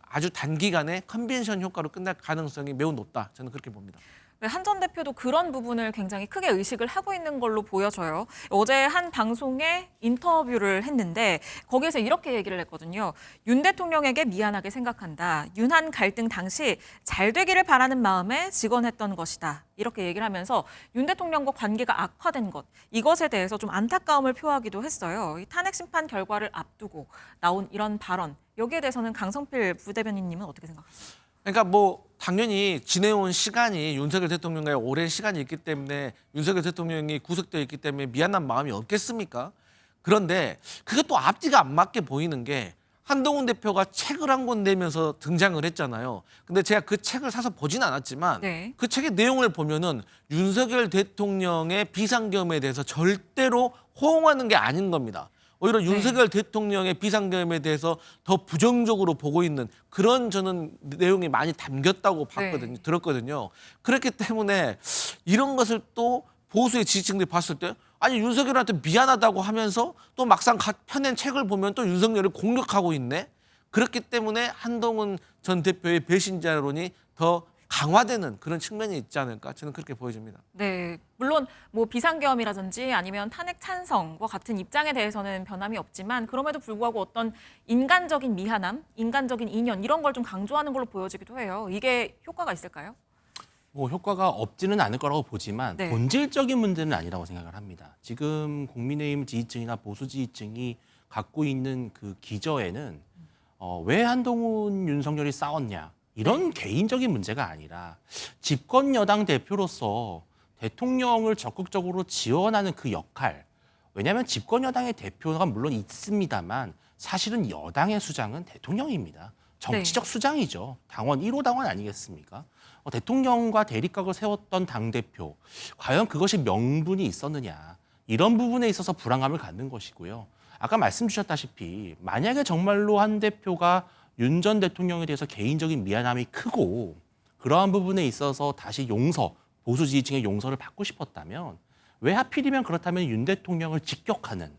아주 단기간에 컨벤션 효과로 끝날 가능성이 매우 높다. 저는 그렇게 봅니다. 한 전 대표도 그런 부분을 굉장히 크게 의식을 하고 있는 걸로 보여져요. 어제 한 방송에 인터뷰를 했는데 거기에서 이렇게 얘기를 했거든요. 윤 대통령에게 미안하게 생각한다. 윤한 갈등 당시 잘 되기를 바라는 마음에 직언했던 것이다. 이렇게 얘기를 하면서 윤 대통령과 관계가 악화된 것, 이것에 대해서 좀 안타까움을 표하기도 했어요. 이 탄핵 심판 결과를 앞두고 나온 이런 발언, 여기에 대해서는 강성필 부대변인님은 어떻게 생각하세요? 그러니까 뭐 당연히 지내온 시간이 윤석열 대통령과의 오랜 시간이 있기 때문에 윤석열 대통령이 구속되어 있기 때문에 미안한 마음이 없겠습니까? 그런데 그게 또 앞뒤가 안 맞게 보이는 게 한동훈 대표가 책을 한 권 내면서 등장을 했잖아요. 근데 제가 그 책을 사서 보진 않았지만 그 책의 내용을 보면은 윤석열 대통령의 비상계엄에 대해서 절대로 호응하는 게 아닌 겁니다. 오히려 윤석열 대통령의 비상계엄에 대해서 더 부정적으로 보고 있는 그런 저는 내용이 많이 담겼다고 봤거든요. 들었거든요. 그렇기 때문에 이런 것을 또 보수의 지지층들이 봤을 때 아니 윤석열한테 미안하다고 하면서 또 막상 펴낸 책을 보면 또 윤석열을 공격하고 있네. 그렇기 때문에 한동훈 전 대표의 배신자론이 더 강화되는 그런 측면이 있지 않을까 저는 그렇게 보여집니다. 네, 물론 뭐 비상계엄이라든지 아니면 탄핵 찬성과 같은 입장에 대해서는 변함이 없지만 그럼에도 불구하고 어떤 인간적인 미안함, 인간적인 인연 이런 걸 좀 강조하는 걸로 보여지기도 해요. 이게 효과가 있을까요? 뭐 효과가 없지는 않을 거라고 보지만 본질적인 문제는 아니라고 생각을 합니다. 지금 국민의힘 지지층이나 보수 지지층이 갖고 있는 그 기저에는 왜 한동훈, 윤석열이 싸웠냐 이런 개인적인 문제가 아니라 집권 여당 대표로서 대통령을 적극적으로 지원하는 그 역할. 왜냐하면 집권 여당의 대표가 물론 있습니다만 사실은 여당의 수장은 대통령입니다. 정치적 수장이죠. 당원 1호 당원 아니겠습니까? 대통령과 대립각을 세웠던 당대표. 과연 그것이 명분이 있었느냐. 이런 부분에 있어서 불안감을 갖는 것이고요. 아까 말씀 주셨다시피 만약에 정말로 한 대표가 윤 전 대통령에 대해서 개인적인 미안함이 크고 그러한 부분에 있어서 다시 용서, 보수 지지층의 용서를 받고 싶었다면 왜 하필이면 그렇다면 윤 대통령을 직격하는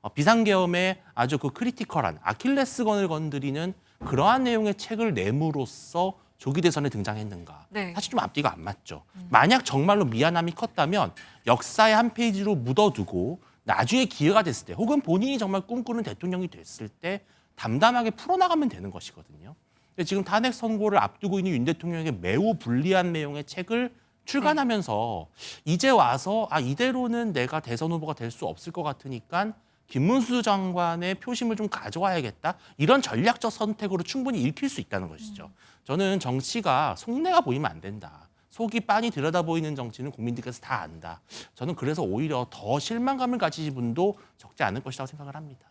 비상계엄의 아주 그 크리티컬한 아킬레스건을 건드리는 그러한 내용의 책을 내므로써 조기 대선에 등장했는가? 네. 사실 좀 앞뒤가 안 맞죠. 만약 정말로 미안함이 컸다면 역사의 한 페이지로 묻어두고 나중에 기회가 됐을 때 혹은 본인이 정말 꿈꾸는 대통령이 됐을 때 담담하게 풀어나가면 되는 것이거든요. 근데 지금 탄핵 선고를 앞두고 있는 윤 대통령에게 매우 불리한 내용의 책을 출간하면서 이제 와서 이대로는 내가 대선 후보가 될 수 없을 것 같으니까 김문수 장관의 표심을 좀 가져와야겠다. 이런 전략적 선택으로 충분히 읽힐 수 있다는 것이죠. 저는 정치가 속내가 보이면 안 된다. 속이 빤히 들여다 보이는 정치는 국민들께서 다 안다. 저는 그래서 오히려 더 실망감을 가지신 분도 적지 않을 것이라고 생각을 합니다.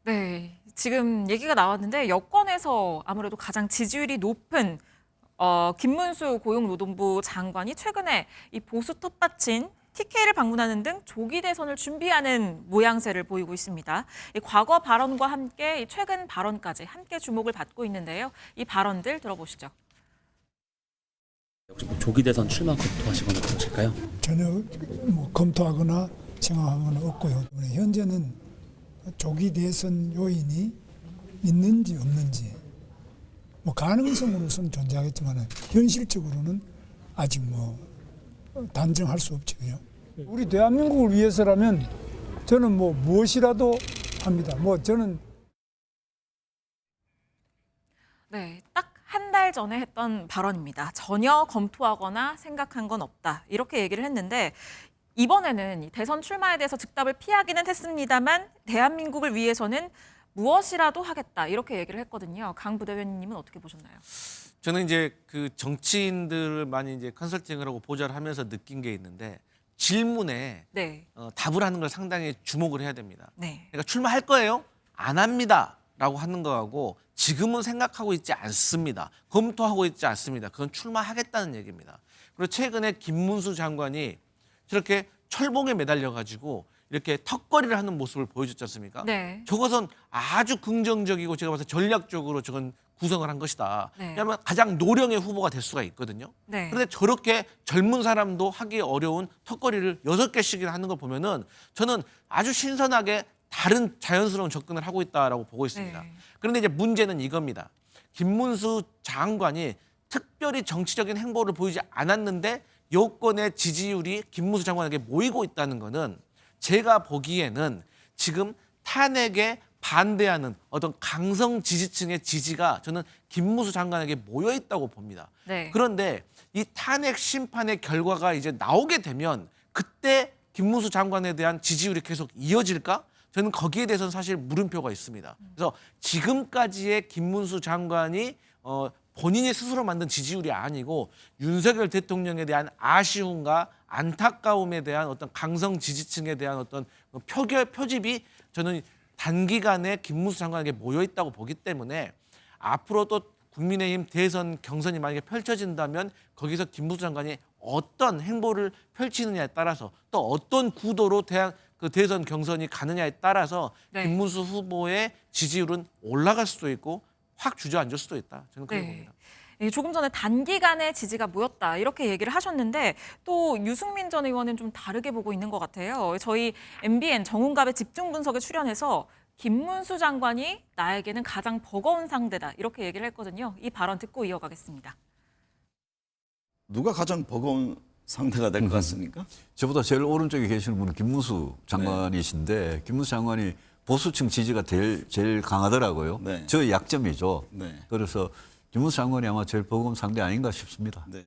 네, 지금 얘기가 나왔는데 여권에서 아무래도 가장 지지율이 높은 김문수 고용노동부 장관이 최근에 이 보수 텃밭인 TK를 방문하는 등 조기 대선을 준비하는 모양새를 보이고 있습니다. 이 과거 발언과 함께 이 최근 발언까지 함께 주목을 받고 있는데요. 이 발언들 들어보시죠. 혹시 조기 대선 출마 검토하시거나 그러실까요? 전혀 검토하거나 생각하거나 없고요. 현재는 조기 대선 요인이 있는지 없는지 가능성으로서는 존재하겠지만 현실적으로는 아직 단정할 수 없지요. 우리 대한민국을 위해서라면 저는 무엇이라도 합니다. 저는 네, 딱 한 달 전에 했던 발언입니다. 전혀 검토하거나 생각한 건 없다. 이렇게 얘기를 했는데 이번에는 대선 출마에 대해서 즉답을 피하기는 했습니다만 대한민국을 위해서는 무엇이라도 하겠다. 이렇게 얘기를 했거든요. 강 부대변인님은 어떻게 보셨나요? 저는 이제 그 정치인들을 많이 이제 컨설팅을 하고 보좌를 하면서 느낀 게 있는데 질문에 네. 답을 하는 걸 상당히 주목을 해야 됩니다. 네. 그러니까 출마할 거예요? 안 합니다. 라고 하는 거하고 지금은 생각하고 있지 않습니다. 검토하고 있지 않습니다. 그건 출마하겠다는 얘기입니다. 그리고 최근에 김문수 장관이 저렇게 철봉에 매달려가지고 이렇게 턱걸이를 하는 모습을 보여줬지 않습니까? 네. 저것은 아주 긍정적이고 제가 봐서 전략적으로 저건 구성을 한 것이다. 네. 왜냐하면 가장 노령의 후보가 될 수가 있거든요. 네. 그런데 저렇게 젊은 사람도 하기 어려운 턱걸이를 6개씩이나 하는 걸 보면은 저는 아주 신선하게 다른 자연스러운 접근을 하고 있다라고 보고 있습니다. 네. 그런데 이제 문제는 이겁니다. 김문수 장관이 특별히 정치적인 행보를 보이지 않았는데 여권의 지지율이 김문수 장관에게 모이고 있다는 거는 제가 보기에는 지금 탄핵에 반대하는 어떤 강성 지지층의 지지가 저는 김문수 장관에게 모여 있다고 봅니다. 네. 그런데 이 탄핵 심판의 결과가 이제 나오게 되면 그때 김문수 장관에 대한 지지율이 계속 이어질까? 저는 거기에 대해서는 사실 물음표가 있습니다. 그래서 지금까지의 김문수 장관이 본인이 스스로 만든 지지율이 아니고 윤석열 대통령에 대한 아쉬움과 안타까움에 대한 어떤 강성 지지층에 대한 어떤 표집이 저는 단기간에 김문수 장관에게 모여 있다고 보기 때문에 앞으로 또 국민의힘 대선 경선이 만약에 펼쳐진다면 거기서 김문수 장관이 어떤 행보를 펼치느냐에 따라서 또 어떤 구도로 대선 경선이 가느냐에 따라서 네. 김문수 후보의 지지율은 올라갈 수도 있고 확 주저앉을 수도 있다. 저는 그렇게 봅니다. 조금 전에 단기간에 지지가 모였다 이렇게 얘기를 하셨는데 또 유승민 전 의원은 좀 다르게 보고 있는 것 같아요. 저희 MBN 정훈갑의 집중 분석에 출연해서 김문수 장관이 나에게는 가장 버거운 상대다 이렇게 얘기를 했거든요. 이 발언 듣고 이어가겠습니다. 누가 가장 버거운 상대가 될 것 같습니까? 저보다 제일 오른쪽에 계시는 분은 김문수 장관이신데 김문수 장관이 보수층 지지가 제일 강하더라고요. 네. 저의 약점이죠. 네. 그래서 김문수 장관이 아마 제일 버거운 상대 아닌가 싶습니다. 네.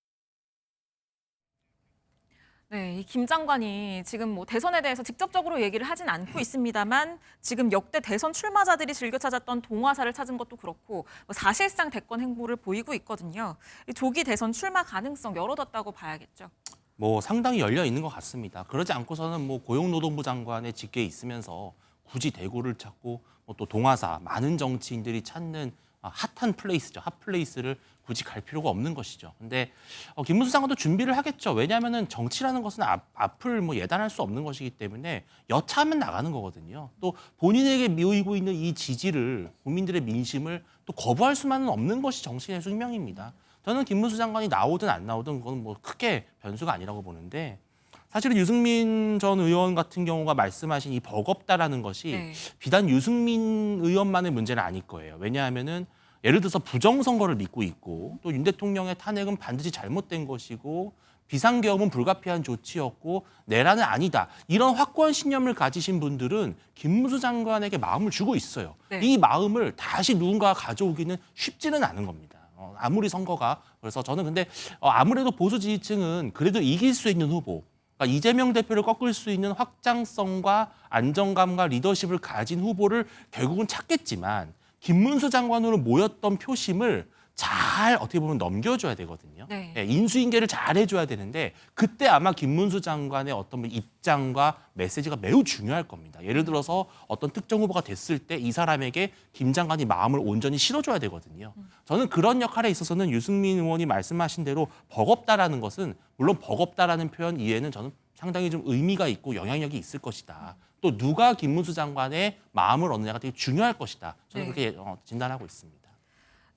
네, 이 김 장관이 지금 대선에 대해서 직접적으로 얘기를 하진 않고 있습니다만 지금 역대 대선 출마자들이 즐겨 찾았던 동화사를 찾은 것도 그렇고 사실상 대권 행보를 보이고 있거든요. 이 조기 대선 출마 가능성 열어뒀다고 봐야겠죠. 상당히 열려 있는 것 같습니다. 그러지 않고서는 고용노동부 장관의 직계에 있으면서 굳이 대구를 찾고 또 동화사 많은 정치인들이 찾는 핫한 플레이스죠. 핫플레이스를 굳이 갈 필요가 없는 것이죠. 근데 김문수 장관도 준비를 하겠죠. 왜냐하면 정치라는 것은 앞을 예단할 수 없는 것이기 때문에 여차하면 나가는 거거든요. 또 본인에게 모이고 있는 이 지지를 국민들의 민심을 또 거부할 수만은 없는 것이 정치인의 숙명입니다. 저는 김문수 장관이 나오든 안 나오든 그건 크게 변수가 아니라고 보는데 사실은 유승민 전 의원 같은 경우가 말씀하신 이 버겁다라는 것이 네. 비단 유승민 의원만의 문제는 아닐 거예요. 왜냐하면은 예를 들어서 부정선거를 믿고 있고 또 윤 대통령의 탄핵은 반드시 잘못된 것이고 비상계엄은 불가피한 조치였고 내란은 아니다. 이런 확고한 신념을 가지신 분들은 김문수 장관에게 마음을 주고 있어요. 네. 이 마음을 다시 누군가가 가져오기는 쉽지는 않은 겁니다. 아무리 선거가. 그래서 저는 근데 아무래도 보수 지지층은 그래도 이길 수 있는 후보, 그러니까 이재명 대표를 꺾을 수 있는 확장성과 안정감과 리더십을 가진 후보를 결국은 찾겠지만 김문수 장관으로 모였던 표심을 잘 어떻게 보면 넘겨줘야 되거든요. 네. 예, 인수인계를 잘 해줘야 되는데 그때 아마 김문수 장관의 어떤 입장과 메시지가 매우 중요할 겁니다. 예를 들어서 어떤 특정 후보가 됐을 때 이 사람에게 김 장관이 마음을 온전히 실어줘야 되거든요. 저는 그런 역할에 있어서는 유승민 의원이 말씀하신 대로 버겁다라는 것은 물론 버겁다라는 표현 이해는 저는 상당히 좀 의미가 있고 영향력이 있을 것이다. 또 누가 김문수 장관의 마음을 얻느냐가 되게 중요할 것이다. 저는 네. 그렇게 진단하고 있습니다.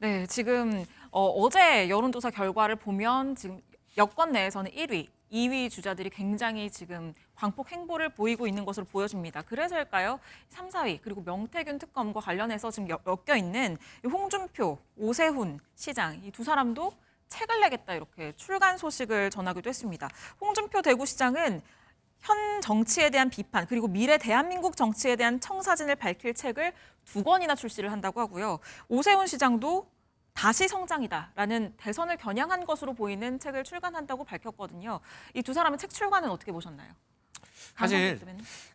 네, 지금 어제 여론조사 결과를 보면 지금 여권 내에서는 1위, 2위 주자들이 굉장히 지금 광폭 행보를 보이고 있는 것으로 보여집니다. 그래서일까요? 3, 4위 그리고 명태균 특검과 관련해서 지금 엮여 있는 홍준표, 오세훈 시장 이 두 사람도 책을 내겠다 이렇게 출간 소식을 전하기도 했습니다. 홍준표 대구시장은 현 정치에 대한 비판 그리고 미래 대한민국 정치에 대한 청사진을 밝힐 책을 2권이나 출시를 한다고 하고요. 오세훈 시장도 다시 성장이다라는 대선을 겨냥한 것으로 보이는 책을 출간한다고 밝혔거든요. 이 두 사람의 책 출간은 어떻게 보셨나요? 사실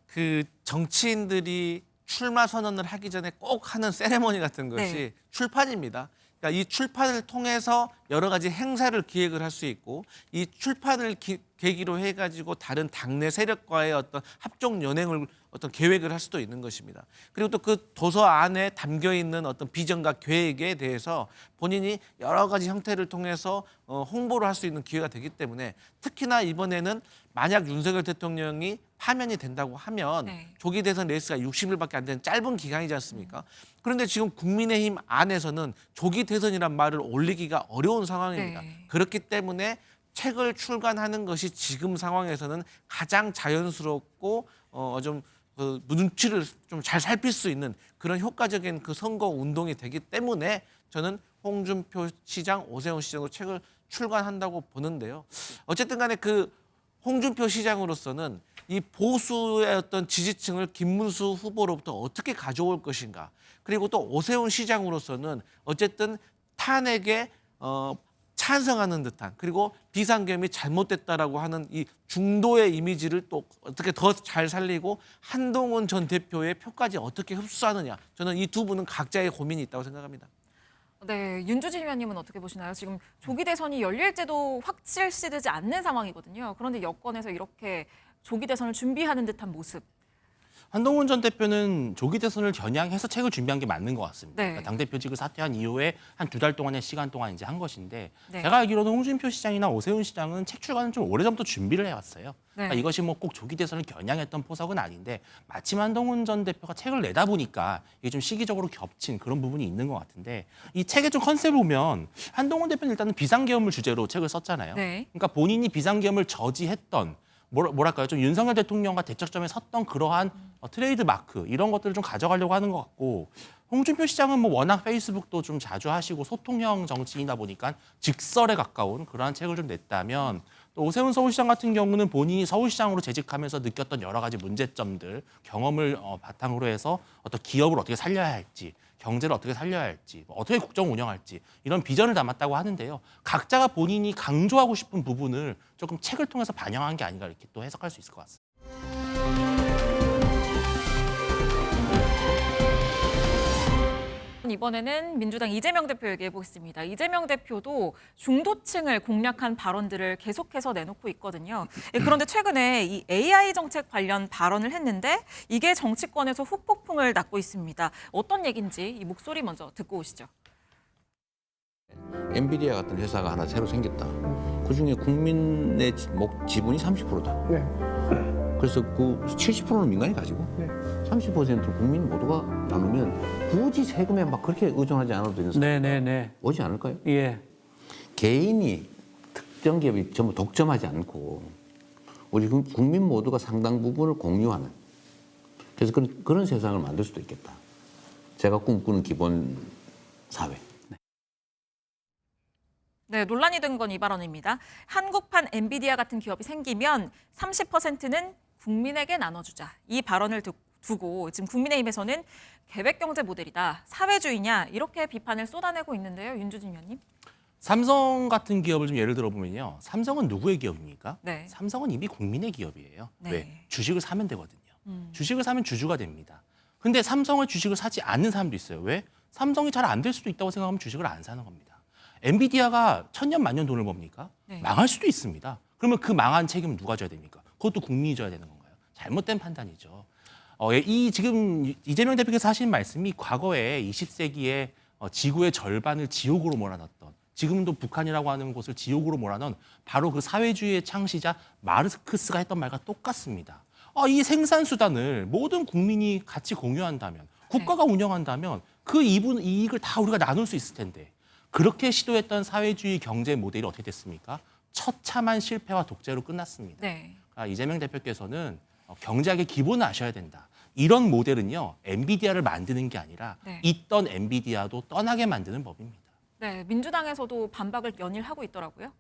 그 정치인들이 출마 선언을 하기 전에 꼭 하는 세레머니 같은 것이 네. 출판입니다. 그러니까 이 출판을 통해서 여러 가지 행사를 기획을 할 수 있고 이 출판을 계기로 해가지고 다른 당내 세력과의 어떤 합종 연행을 어떤 계획을 할 수도 있는 것입니다. 그리고 또 그 도서 안에 담겨 있는 어떤 비전과 계획에 대해서 본인이 여러 가지 형태를 통해서 홍보를 할 수 있는 기회가 되기 때문에 특히나 이번에는 만약 윤석열 대통령이 파면이 된다고 하면 네. 조기 대선 레이스가 60일밖에 안 되는 짧은 기간이지 않습니까? 그런데 지금 국민의힘 안에서는 조기 대선이란 말을 올리기가 어려운 상황입니다. 네. 그렇기 때문에 책을 출간하는 것이 지금 상황에서는 가장 자연스럽고 좀 눈치를 좀 잘 살필 수 있는 그런 효과적인 그 선거 운동이 되기 때문에 저는 홍준표 시장, 오세훈 시장도 책을 출간한다고 보는데요. 어쨌든 간에 그 홍준표 시장으로서는 이 보수의 어떤 지지층을 김문수 후보로부터 어떻게 가져올 것인가. 그리고 또 오세훈 시장으로서는 어쨌든 탄핵에 찬성하는 듯한 그리고 비상계엄이 잘못됐다라고 하는 이 중도의 이미지를 또 어떻게 더 잘 살리고 한동훈 전 대표의 표까지 어떻게 흡수하느냐. 저는 이 두 분은 각자의 고민이 있다고 생각합니다. 네, 윤주진 위원님은 어떻게 보시나요? 지금 조기 대선이 열릴지도 확실시되지 않는 상황이거든요. 그런데 여권에서 이렇게 조기 대선을 준비하는 듯한 모습. 한동훈 전 대표는 조기 대선을 겨냥해서 책을 준비한 게 맞는 것 같습니다. 네. 그러니까 당대표직을 사퇴한 이후에 한 2달 동안의 시간 동안 이제 한 것인데 네. 제가 알기로는 홍준표 시장이나 오세훈 시장은 책 출간은 좀 오래전부터 준비를 해왔어요. 그러니까 네. 이것이 뭐 꼭 조기 대선을 겨냥했던 포석은 아닌데 마침 한동훈 전 대표가 책을 내다 보니까 이게 좀 시기적으로 겹친 그런 부분이 있는 것 같은데 이 책의 좀 컨셉을 보면 한동훈 대표는 일단은 비상계엄을 주제로 책을 썼잖아요. 네. 그러니까 본인이 비상계엄을 저지했던 뭐랄까요? 좀 윤석열 대통령과 대척점에 섰던 그러한 트레이드 마크 이런 것들을 좀 가져가려고 하는 것 같고 홍준표 시장은 뭐 워낙 페이스북도 좀 자주 하시고 소통형 정치인이다 보니까 직설에 가까운 그러한 책을 좀 냈다면 또 오세훈 서울시장 같은 경우는 본인이 서울시장으로 재직하면서 느꼈던 여러 가지 문제점들 경험을 바탕으로 해서 어떤 기업을 어떻게 살려야 할지 경제를 어떻게 살려야 할지, 어떻게 국정 운영할지 이런 비전을 담았다고 하는데요. 각자가 본인이 강조하고 싶은 부분을 조금 책을 통해서 반영한 게 아닌가 이렇게 또 해석할 수 있을 것 같습니다. 이번에는 민주당 이재명 대표 얘기해 보겠습니다. 이재명 대표도 중도층을 공략한 발언들을 계속해서 내놓고 있거든요. 그런데 최근에 이 AI 정책 관련 발언을 했는데 이게 정치권에서 후폭풍을 낳고 있습니다. 어떤 얘기인지 이 목소리 먼저 듣고 오시죠. 엔비디아 같은 회사가 하나 새로 생겼다. 그중에 국민의 지분이 30%다. 그래서 그 70%는 민간이 가지고 30%를 국민 모두가 나누면 굳이 세금에 막 그렇게 의존하지 않아도 되는 상황이 오지 않을까요? 예. 개인이 특정 기업이 전부 독점하지 않고 우리 국민 모두가 상당 부분을 공유하는 그래서 그런 세상을 만들 수도 있겠다. 제가 꿈꾸는 기본 사회. 네, 논란이 된 건 이 발언입니다. 한국판 엔비디아 같은 기업이 생기면 30%는 국민에게 나눠주자. 이 발언을 두고 지금 국민의힘에서는 계획경제 모델이다, 사회주의냐 이렇게 비판을 쏟아내고 있는데요. 윤주진 위원님. 삼성 같은 기업을 좀 예를 들어보면요. 삼성은 누구의 기업입니까? 네. 삼성은 이미 국민의 기업이에요. 네. 왜? 주식을 사면 되거든요. 주식을 사면 주주가 됩니다. 근데 삼성의 주식을 사지 않는 사람도 있어요. 왜? 삼성이 잘 안 될 수도 있다고 생각하면 주식을 안 사는 겁니다. 엔비디아가 천년 만년 돈을 법니까? 네. 망할 수도 있습니다. 그러면 그 망한 책임은 누가 져야 됩니까? 그것도 국민이 져야 되는 건가요? 잘못된 판단이죠. 지금 이재명 대표께서 하신 말씀이 과거에 20세기에 지구의 절반을 지옥으로 몰아넣었던, 지금도 북한이라고 하는 곳을 지옥으로 몰아넣은 바로 그 사회주의의 창시자 마르크스가 했던 말과 똑같습니다. 이 생산수단을 모든 국민이 같이 공유한다면, 국가가 운영한다면 그 이익을 다 우리가 나눌 수 있을 텐데, 그렇게 시도했던 사회주의 경제 모델이 어떻게 됐습니까? 처참한 실패와 독재로 끝났습니다. 네. 이재명 대표께서는 경제학의 기본을 아셔야 된다. 이런 모델은요, 엔비디아를 만드는 게 아니라 네. 있던 엔비디아도 떠나게 만드는 법입니다. 네, 민주당에서도 반박을 연일하고 있더라고요.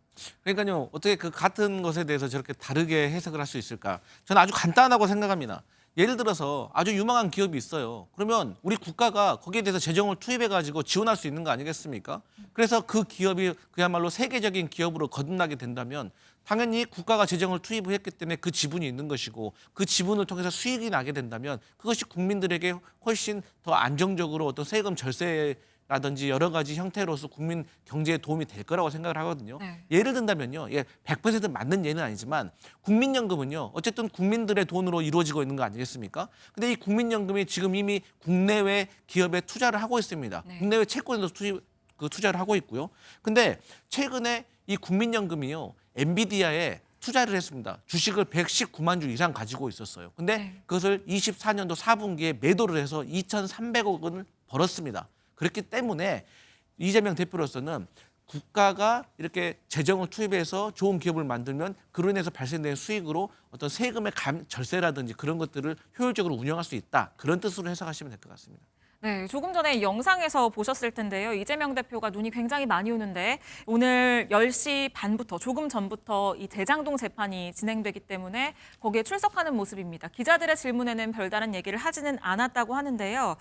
그러니까요, 어떻게 그 같은 것에 대해서 저렇게 다르게 해석을 할 수 있을까? 저는 아주 간단하고 생각합니다. 예를 들어서 아주 유망한 기업이 있어요. 그러면 우리 국가가 거기에 대해서 재정을 투입해가지고 지원할 수 있는 거 아니겠습니까? 그래서 그 기업이 그야말로 세계적인 기업으로 거듭나게 된다면 당연히 국가가 재정을 투입을 했기 때문에 그 지분이 있는 것이고 그 지분을 통해서 수익이 나게 된다면 그것이 국민들에게 훨씬 더 안정적으로 어떤 세금 절세라든지 여러 가지 형태로서 국민 경제에 도움이 될 거라고 생각을 하거든요. 네. 예를 든다면요. 100% 맞는 예는 아니지만 국민연금은요. 어쨌든 국민들의 돈으로 이루어지고 있는 거 아니겠습니까? 근데 이 국민연금이 지금 이미 국내외 기업에 투자를 하고 있습니다. 네. 국내외 채권에도 투자를 하고 있고요. 근데 최근에 이 국민연금이요. 엔비디아에 투자를 했습니다. 주식을 119만 주 이상 가지고 있었어요. 근데 네. 그것을 24년도 4분기에 매도를 해서 2,300억 원을 벌었습니다. 그렇기 때문에 이재명 대표로서는 국가가 이렇게 재정을 투입해서 좋은 기업을 만들면 그로 인해서 발생되는 수익으로 어떤 세금의 절세라든지 그런 것들을 효율적으로 운영할 수 있다. 그런 뜻으로 해석하시면 될 것 같습니다. 네, 조금 전에 영상에서 보셨을 텐데요. 이재명 대표가 눈이 굉장히 많이 오는데 오늘 10시 반부터 조금 전부터 이 대장동 재판이 진행되기 때문에 거기에 출석하는 모습입니다. 기자들의 질문에는 별다른 얘기를 하지는 않았다고 하는데요.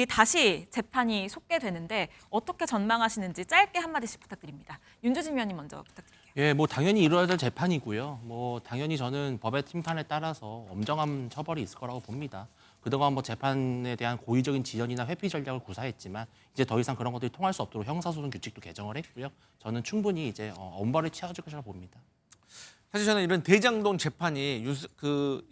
다시 재판이 속개되는데 어떻게 전망하시는지 짧게 한마디씩 부탁드립니다. 윤주진 위원님 먼저 부탁드릴게요. 당연히 이루어야 될 재판이고요. 당연히 저는 법의 팀판에 따라서 엄정한 처벌이 있을 거라고 봅니다. 그동안 재판에 대한 고의적인 지연이나 회피 전략을 구사했지만 이제 더 이상 그런 것들이 통할 수 없도록 형사소송 규칙도 개정을 했고요. 저는 충분히 이제 엄벌이 취해질 것이라고 봅니다. 사실 저는 이런 대장동 재판이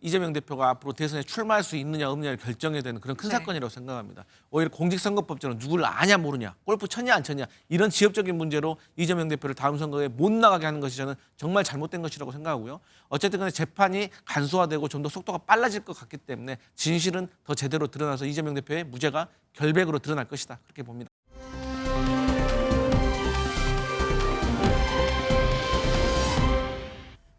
이재명 대표가 앞으로 대선에 출마할 수 있느냐 없느냐를 결정해야 되는 그런 큰 사건이라고 생각합니다. 오히려 공직선거법처럼 누구를 아냐 모르냐, 골프 쳤냐 안 쳤냐 이런 지역적인 문제로 이재명 대표를 다음 선거에 못 나가게 하는 것이 저는 정말 잘못된 것이라고 생각하고요. 어쨌든 간에 재판이 간소화되고 좀 더 속도가 빨라질 것 같기 때문에 진실은 더 제대로 드러나서 이재명 대표의 무죄가 결백으로 드러날 것이다. 그렇게 봅니다.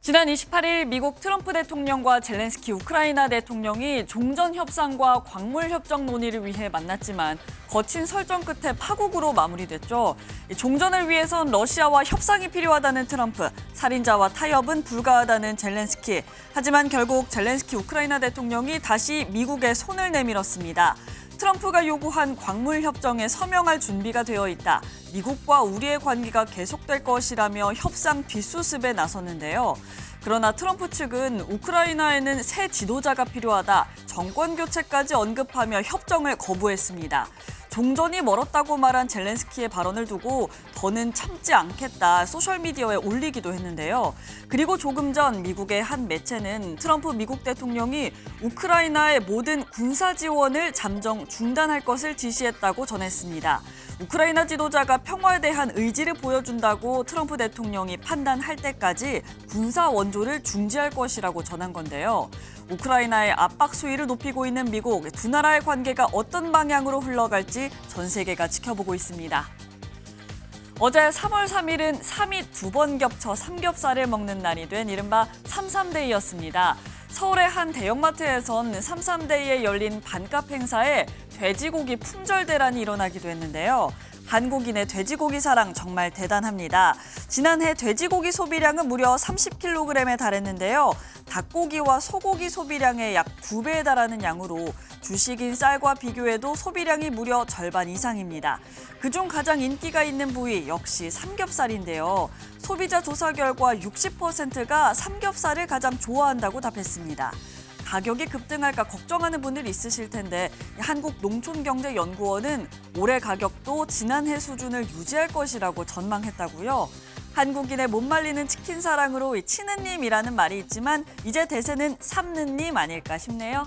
지난 28일 미국 트럼프 대통령과 젤렌스키 우크라이나 대통령이 종전 협상과 광물 협정 논의를 위해 만났지만 거친 설전 끝에 파국으로 마무리됐죠. 종전을 위해선 러시아와 협상이 필요하다는 트럼프, 살인자와 타협은 불가하다는 젤렌스키. 하지만 결국 젤렌스키 우크라이나 대통령이 다시 미국에 손을 내밀었습니다. 트럼프가 요구한 광물 협정에 서명할 준비가 되어 있다. 미국과 우리의 관계가 계속될 것이라며 협상 뒷수습에 나섰는데요. 그러나 트럼프 측은 우크라이나에는 새 지도자가 필요하다. 정권 교체까지 언급하며 협정을 거부했습니다. 종전이 멀었다고 말한 젤렌스키의 발언을 두고 더는 참지 않겠다 소셜미디어에 올리기도 했는데요. 그리고 조금 전 미국의 한 매체는 트럼프 미국 대통령이 우크라이나의 모든 군사 지원을 잠정 중단할 것을 지시했다고 전했습니다. 우크라이나 지도자가 평화에 대한 의지를 보여준다고 트럼프 대통령이 판단할 때까지 군사 원조를 중지할 것이라고 전한 건데요. 우크라이나의 압박 수위를 높이고 있는 미국, 두 나라의 관계가 어떤 방향으로 흘러갈지 전 세계가 지켜보고 있습니다. 어제 3월 3일은 3이 2번 겹쳐 삼겹살을 먹는 날이 된 이른바 삼삼데이였습니다. 서울의 한 대형마트에선 삼삼데이에 열린 반값 행사에 돼지고기 품절 대란이 일어나기도 했는데요. 한국인의 돼지고기 사랑 정말 대단합니다. 지난해 돼지고기 소비량은 무려 30kg에 달했는데요. 닭고기와 소고기 소비량의 약 2배에 달하는 양으로 주식인 쌀과 비교해도 소비량이 무려 절반 이상입니다. 그중 가장 인기가 있는 부위 역시 삼겹살인데요. 소비자 조사 결과 60%가 삼겹살을 가장 좋아한다고 답했습니다. 가격이 급등할까 걱정하는 분들이 있으실 텐데 한국농촌경제연구원은 올해 가격도 지난해 수준을 유지할 것이라고 전망했다고요. 한국인의 못 말리는 치킨 사랑으로 치느님이라는 말이 있지만 이제 대세는 삼느님 아닐까 싶네요.